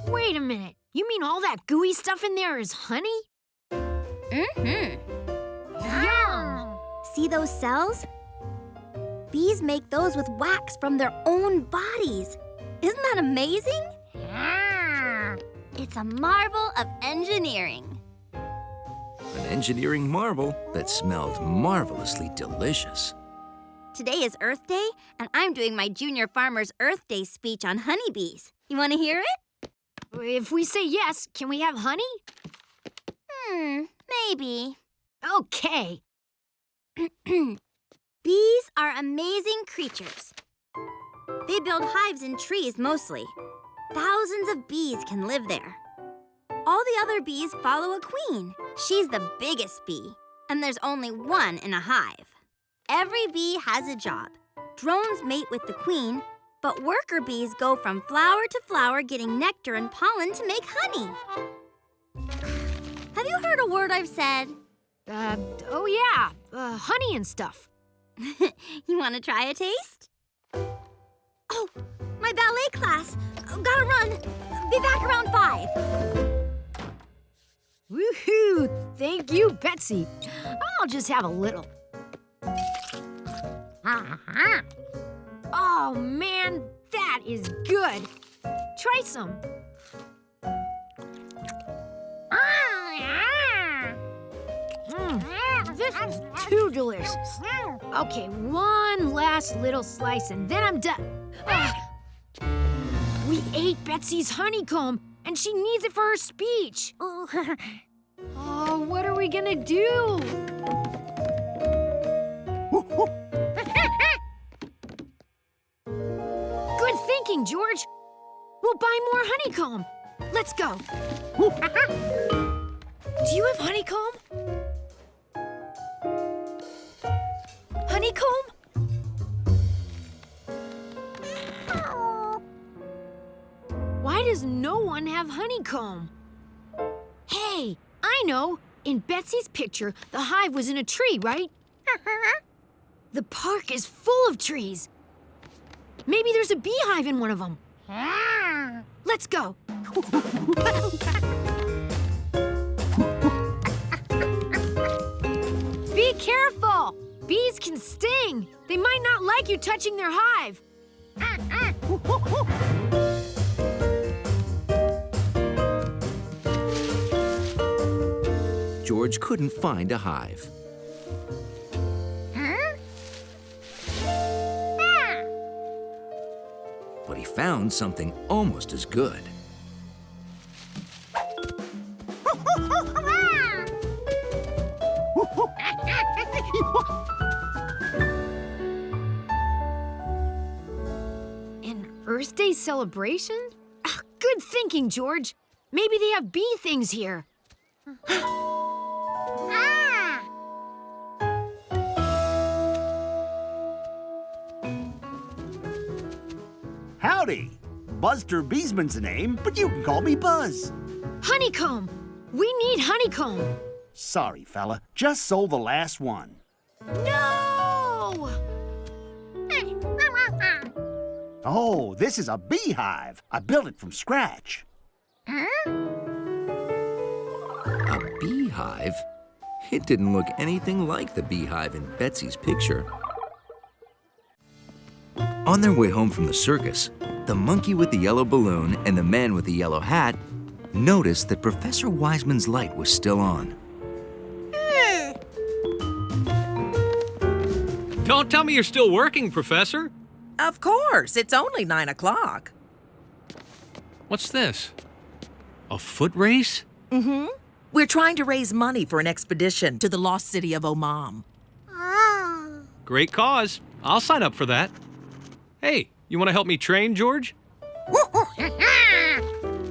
S19: Wait a minute. You mean all that gooey stuff in there is honey?
S6: Mm-hmm.
S19: Yum!
S6: See those cells? Bees make those with wax from their own bodies. Isn't that amazing? It's a marvel of engineering.
S1: An engineering marvel that smelled marvelously delicious.
S6: Today is Earth Day, and I'm doing my Junior Farmer's Earth Day speech on honeybees. You want to hear it?
S19: If we say yes, can we have honey?
S6: Maybe.
S19: Okay.
S6: Bees are amazing creatures. They build hives in trees mostly. Thousands of bees can live there. All the other bees follow a queen. She's the biggest bee, and there's only one in a hive. Every bee has a job. Drones mate with the queen, but worker bees go from flower to flower getting nectar and pollen to make honey. Have you heard a word I've said?
S19: Oh yeah, honey and stuff.
S6: You want to try a taste? Oh, my ballet class. Gotta run. Be back around 5.
S19: Woohoo! Thank you, Betsy. I'll just have a little. Oh, man, that is good. Try some. This is too delicious. Okay, one last little slice and then I'm done. We ate Betsy's honeycomb and she needs it for her speech. Oh, what are we gonna do? Good thinking, George. We'll buy more honeycomb. Let's go. Do you have honeycomb? Honeycomb? Why does no one have honeycomb? Hey, I know. In Betsy's picture, the hive was in a tree, right? The park is full of trees. Maybe there's a beehive in one of them. Let's go. Be careful. like you touching their hive.
S1: George couldn't find a hive. But he found something almost as good.
S19: An Earth Day celebration? Good thinking, George. Maybe they have bee things here.
S5: Howdy. Buster Beesman's the name, but you can call me Buzz.
S19: Honeycomb! We need honeycomb.
S5: Sorry, fella. Just sold the last one.
S19: No!
S5: Oh, this is a beehive. I built it from scratch.
S1: A beehive? It didn't look anything like the beehive in Betsy's picture. On their way home from the circus, the monkey with the yellow balloon and the man with the yellow hat noticed that Professor Wiseman's light was still on.
S2: Don't tell me you're still working, Professor.
S15: Of course, it's only 9 o'clock.
S2: What's this? A foot race?
S15: Mm-hmm. We're trying to raise money for an expedition to the lost city of Omam.
S2: Great cause. I'll sign up for that. Hey, you want to help me train, George?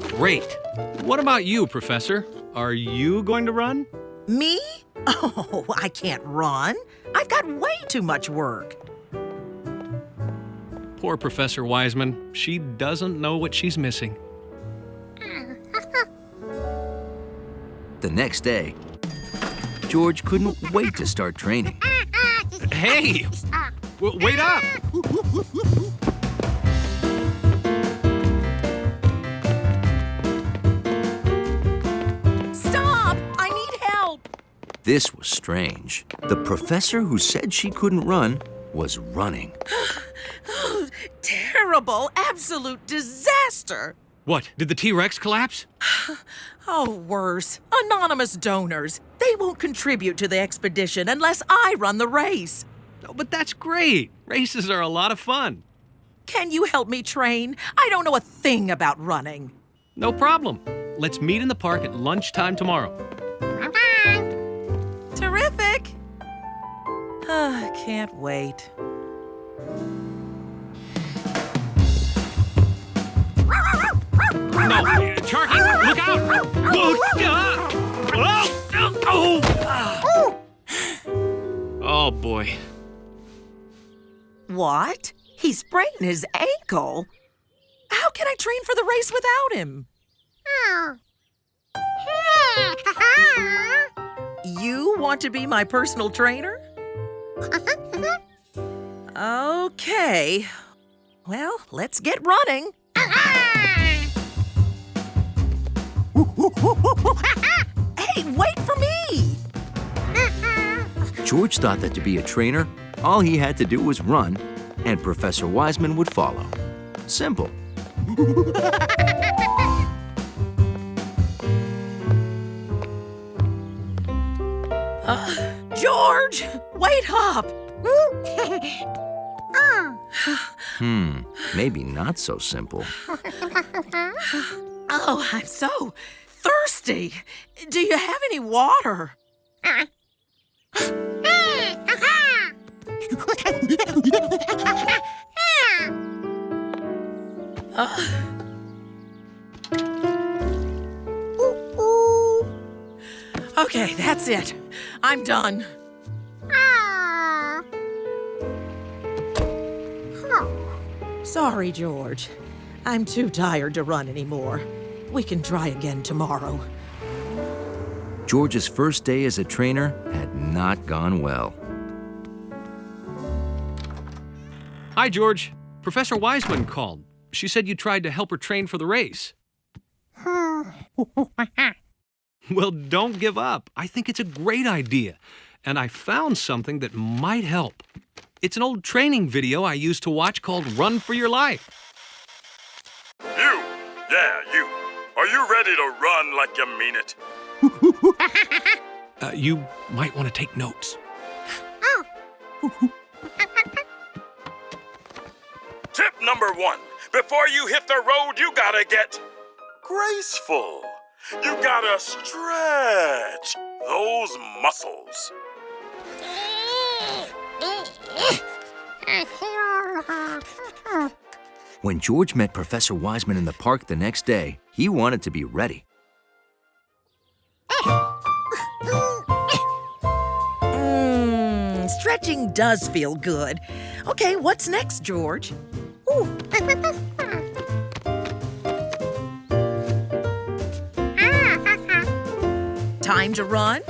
S2: Great. What about you, Professor? Are you going to run?
S15: Me? Oh, I can't run. I've got way too much work.
S2: Poor Professor Wiseman. She doesn't know what she's missing.
S1: The next day, George couldn't wait to start training.
S2: Hey! Wait up!
S15: Stop! I need help!
S1: This was strange. The professor who said she couldn't run was running.
S15: Terrible, absolute disaster!
S2: What, did the T-Rex collapse?
S15: Oh, worse. Anonymous donors. They won't contribute to the expedition unless I run the race.
S2: Oh, but that's great. Races are a lot of fun.
S15: Can you help me train? I don't know a thing about running.
S2: No problem. Let's meet in the park at lunchtime tomorrow.
S15: Terrific. Can't wait.
S2: No, Sharky, look out! Oh, boy.
S15: What? He sprained his ankle? How can I train for the race without him? You want to be my personal trainer? Okay. Well, let's get running. Hey, wait for me!
S1: George thought that to be a trainer, all he had to do was run, and Professor Wiseman would follow. Simple.
S15: George, wait up!
S1: Maybe not so simple.
S15: Oh, I'm so thirsty. Do you have any water? Okay, that's it. I'm done. Sorry, George. I'm too tired to run anymore. We can try again tomorrow.
S1: George's first day as a trainer had not gone well.
S2: Hi, George. Professor Wiseman called. She said you tried to help her train for the race. Well, don't give up. I think it's a great idea. And I found something that might help. It's an old training video I used to watch called Run for Your Life.
S11: You! Yeah, you! Are you ready to run like you mean it?
S2: You might want to take notes.
S11: Tip number 1. Before you hit the road, you gotta get graceful. You gotta stretch those muscles.
S1: When George met Professor Wiseman in the park the next day, he wanted to be ready.
S15: Stretching does feel good. Okay, what's next, George? Ooh. Time to run?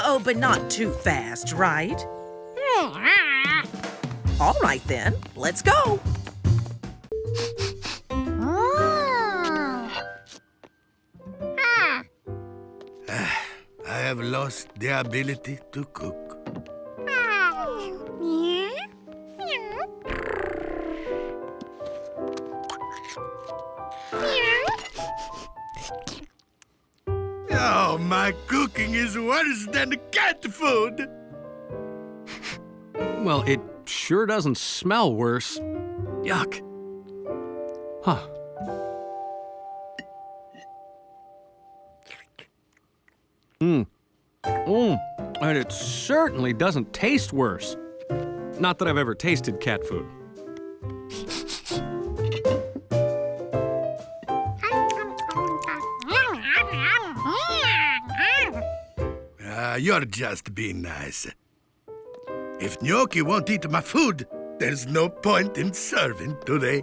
S15: Oh, but not too fast, right? All right then, let's go.
S3: I have lost the ability to cook. Oh, my cooking is worse than cat food.
S2: Well, it sure doesn't smell worse. Yuck. Huh. And it certainly doesn't taste worse. Not that I've ever tasted cat food.
S3: You're just being nice. If Gnocchi won't eat my food, there's no point in serving today.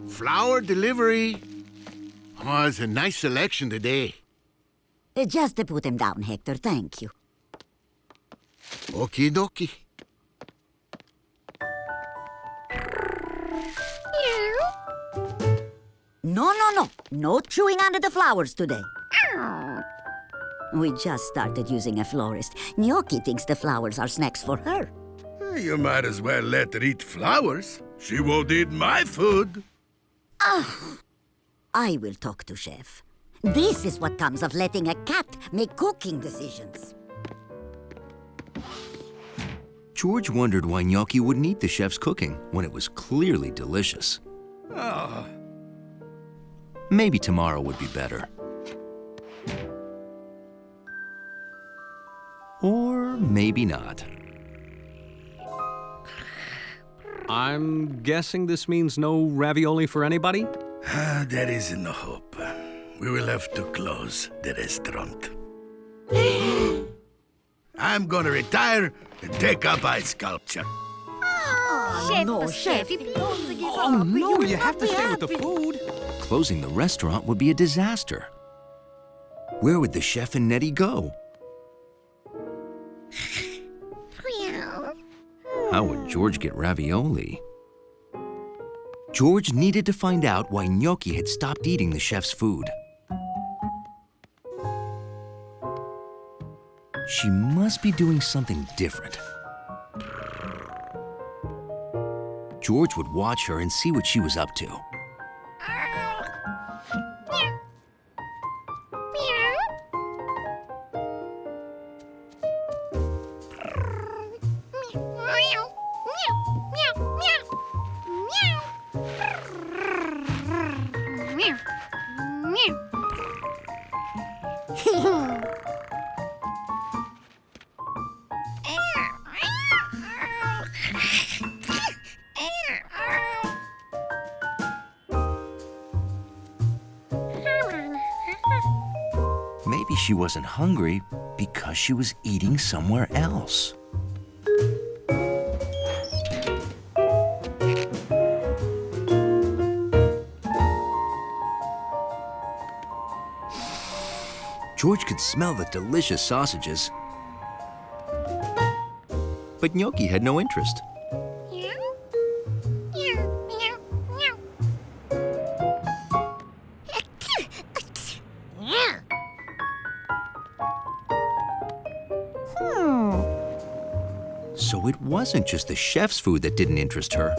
S20: Flower delivery. Oh, it's a nice selection today.
S16: Just to put him down, Hector, thank you.
S20: Okie dokie.
S16: No. No chewing under the flowers today. We just started using a florist. Gnocchi thinks the flowers are snacks for her.
S3: You might as well let her eat flowers. She won't eat my food.
S16: I will talk to Chef. This is what comes of letting a cat make cooking decisions.
S1: George wondered why Gnocchi wouldn't eat the chef's cooking when it was clearly delicious. Maybe tomorrow would be better. Or maybe not.
S2: I'm guessing this means no ravioli for anybody?
S3: There is no hope. We will have to close the restaurant. I'm gonna retire and take up ice sculpture.
S6: Chef,
S2: Oh, no, you have to stay with the food.
S1: Closing the restaurant would be a disaster. Where would the chef and Nettie go? How would George get ravioli? George needed to find out why Gnocchi had stopped eating the chef's food. She must be doing something different. George would watch her and see what she was up to. Maybe she wasn't hungry because she was eating somewhere else. George could smell the delicious sausages, but Gnocchi had no interest. So it wasn't just the chef's food that didn't interest her.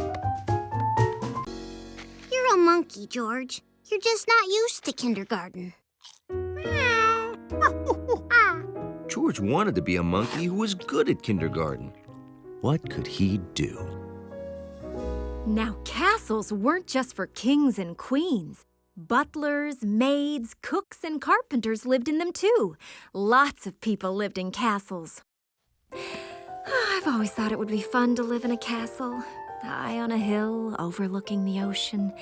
S6: You're a monkey, George. You're just not used to kindergarten.
S1: George wanted to be a monkey who was good at kindergarten. What could he do?
S4: Now, castles weren't just for kings and queens. Butlers, maids, cooks, and carpenters lived in them too. Lots of people lived in castles. I've always thought it would be fun to live in a castle, high on a hill overlooking the ocean.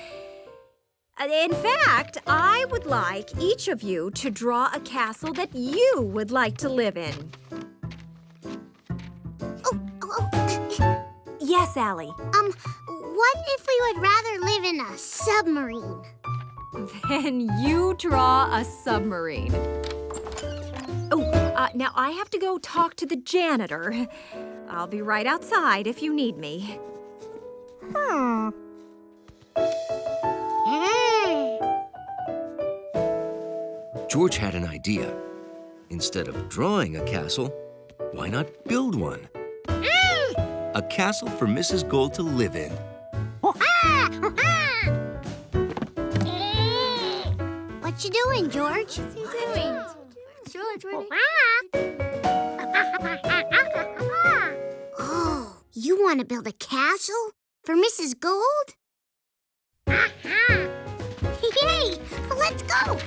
S4: In fact, I would like each of you to draw a castle that you would like to live in. Yes, Allie?
S6: What if we would rather live in a submarine?
S4: Then you draw a submarine. Now I have to go talk to the janitor. I'll be right outside if you need me.
S1: George had an idea. Instead of drawing a castle, why not build one? A castle for Mrs. Gold to live in.
S6: What you doing, George? What's he doing? George, Oh, you want to build a castle for Mrs. Gold? Yay! Let's go!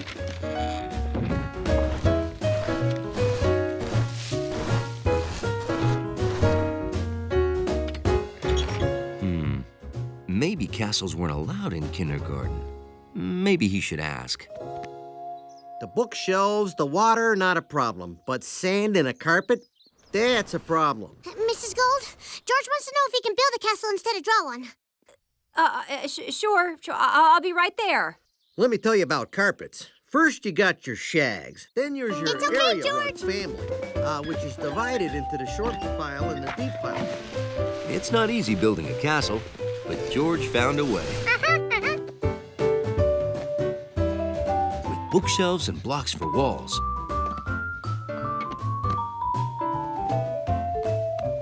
S1: Maybe castles weren't allowed in kindergarten. Maybe he should ask.
S17: The bookshelves, the water, not a problem. But sand in a carpet? That's a problem.
S6: Mrs. Gold, George wants to know if he can build a castle instead of draw one.
S4: Sure. I'll be right there.
S17: Let me tell you about carpets. First, you got your shags. Then there's your area rug family, which is divided into the short pile and the deep pile.
S1: It's not easy building a castle, but George found a way. With bookshelves and blocks for walls,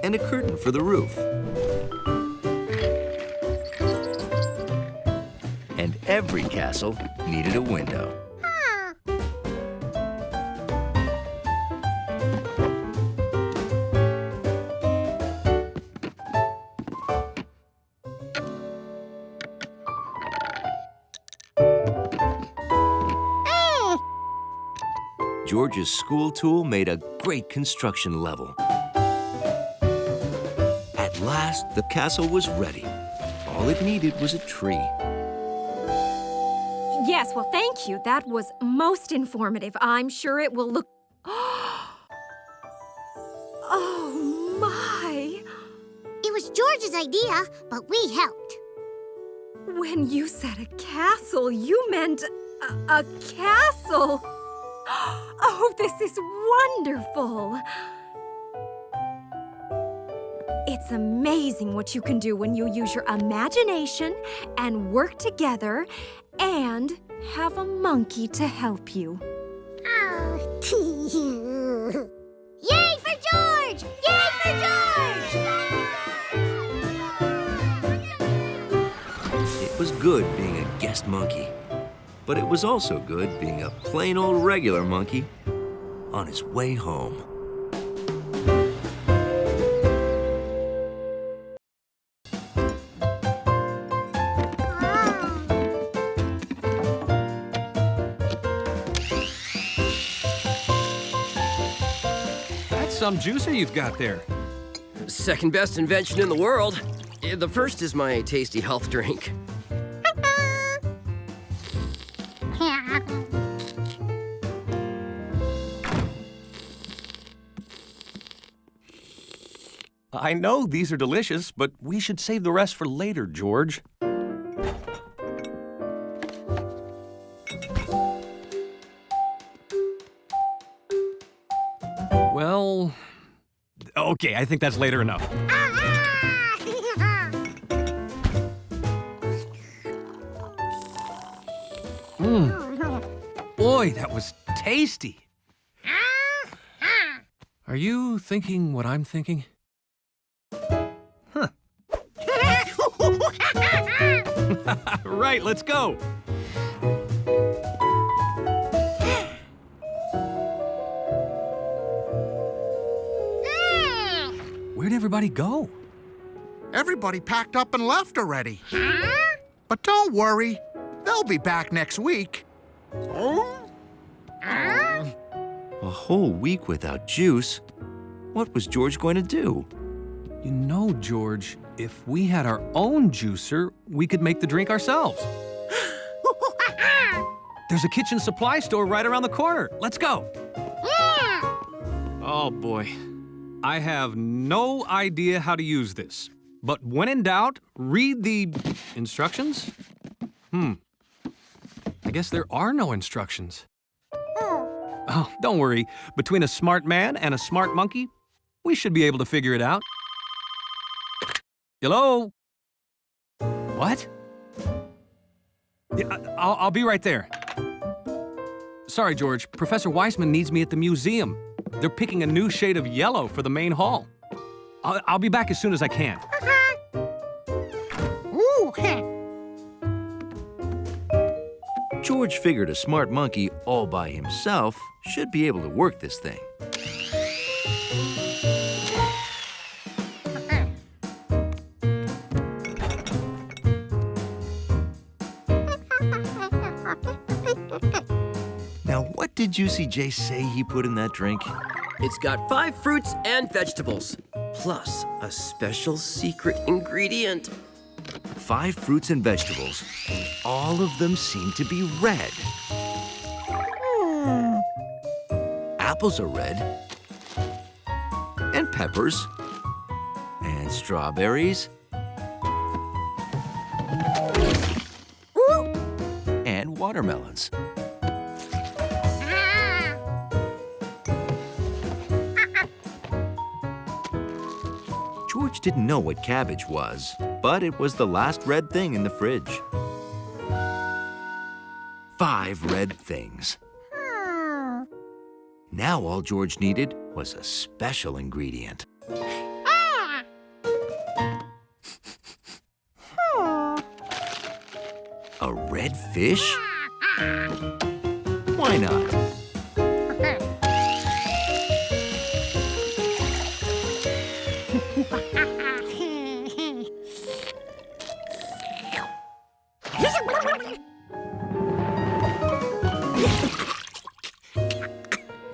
S1: and a curtain for the roof. And every castle needed a window. George's school tool made a great construction level. At last, the castle was ready. All it needed was a tree.
S4: Yes, well, thank you. That was most informative. I'm sure it will look... Oh, my!
S6: It was George's idea, but we helped.
S4: When you said a castle, you meant a castle. Oh, this is wonderful. It's amazing what you can do when you use your imagination and work together and have a monkey to help you.
S6: Yay for George! Yay for George!
S1: It was good being a guest monkey, but it was also good being a plain old regular monkey on his way home.
S2: Some juicer you've got there.
S13: Second best invention in the world. The first is my tasty health drink.
S18: I know these are delicious, but we should save the rest for later, George. Well, okay, I think that's later enough. Boy, that was tasty. Are you thinking what I'm thinking?
S2: Right, let's go. Where'd everybody go?
S10: Everybody packed up and left already. But don't worry, they'll be back next week.
S1: A whole week without juice? What was George going to do?
S2: You know, George, if we had our own juicer, we could make the drink ourselves. There's a kitchen supply store right around the corner. Let's go. Oh, boy. I have no idea how to use this. But when in doubt, read the instructions? I guess there are no instructions. Oh, don't worry. Between a smart man and a smart monkey, we should be able to figure it out. Hello? What? Yeah, I'll be right there. Sorry, George. Professor Weissman needs me at the museum. They're picking a new shade of yellow for the main hall. I'll be back as soon as I can.
S1: George figured a smart monkey all by himself should be able to work this thing. Now, what did Juicy J say he put in that drink?
S13: It's got 5 fruits and vegetables, plus a special secret ingredient.
S1: 5 fruits and vegetables, and all of them seem to be red. Apples are red, and peppers, and strawberries, and watermelons. George didn't know what cabbage was, but it was the last red thing in the fridge. 5 red things. Now all George needed was a special ingredient. A red fish? Why not?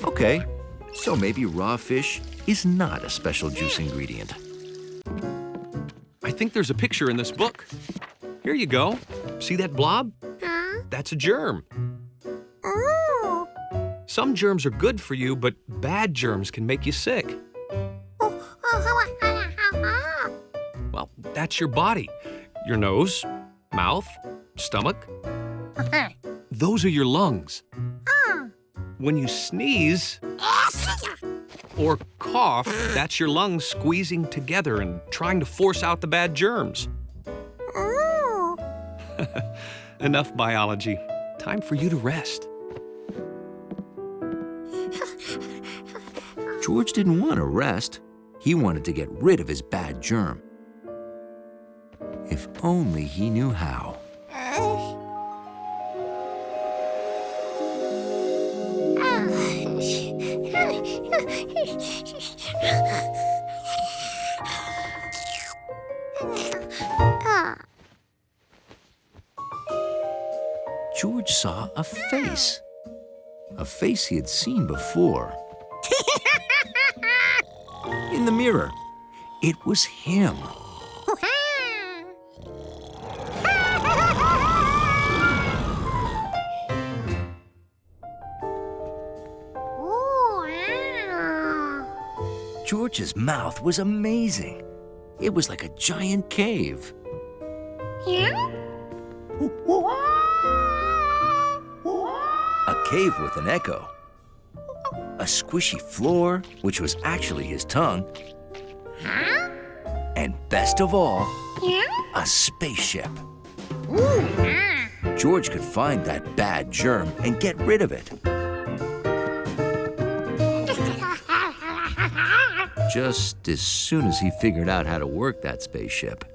S1: Okay, so maybe raw fish is not a special juice ingredient.
S2: I think there's a picture in this book. Here you go. See that blob? That's a germ. Some germs are good for you, but bad germs can make you sick. Well, that's your body. Your nose, mouth, stomach. Those are your lungs. When you sneeze or cough, that's your lungs squeezing together and trying to force out the bad germs. Enough biology. Time for you to rest.
S1: George didn't want to rest. He wanted to get rid of his bad germ. If only he knew how. George saw a face. A face he had seen before. In the mirror. It was him. George's mouth was amazing. It was like a giant cave. A cave with an echo. A squishy floor, which was actually his tongue. And best of all, a spaceship. George could find that bad germ and get rid of it. Just as soon as he figured out how to work that spaceship.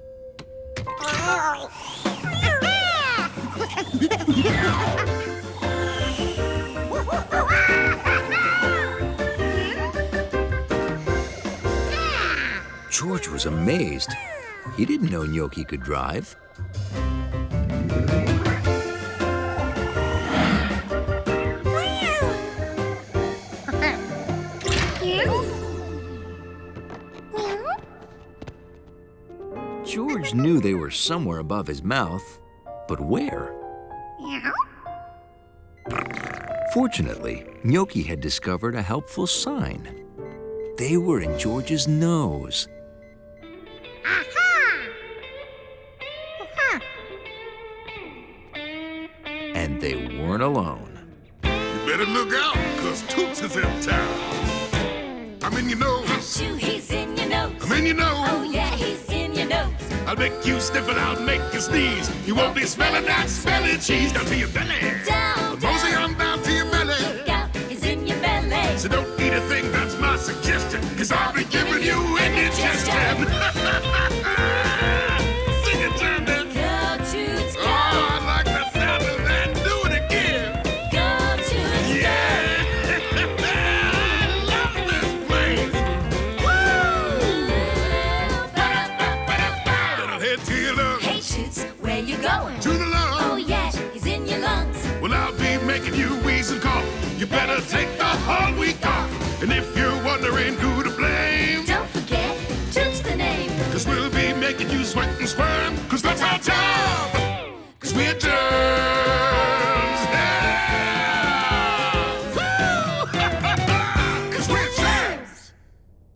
S1: George was amazed. He didn't know Gnocchi could drive. George knew they were somewhere above his mouth, but where? Fortunately, Gnocchi had discovered a helpful sign. They were in George's nose. And they weren't alone.
S7: You better look out, because Toots is in town. I'm in your nose.
S21: Achoo, he's in your nose.
S7: I'm in your nose.
S21: Oh, yeah, he's in your nose.
S7: I'll make you sniff it, I'll make you sneeze. You won't be smelling that smelly cheese down to your belly.
S21: Down,
S7: Mosey on down to your belly.
S21: Look out, he's in your belly.
S7: So don't eat a thing, that's my suggestion, because I'll be giving you indigestion. Sing it, John, then.
S21: Go, Toots, go.
S7: Oh, I like the sound of that. Do it again.
S21: Go, Toots,
S7: yeah. I love this place. Little head to your lungs.
S21: Hey, Toots, where you going?
S7: To the lungs.
S21: Oh, yeah, he's in your lungs.
S7: Well, I'll be making you wheeze and cough. You better take the whole week off. And if you're wondering who to blame,
S21: don't forget, Toots the name.
S7: 'cause we'll be making you sweat and squirm, 'cause that's our time.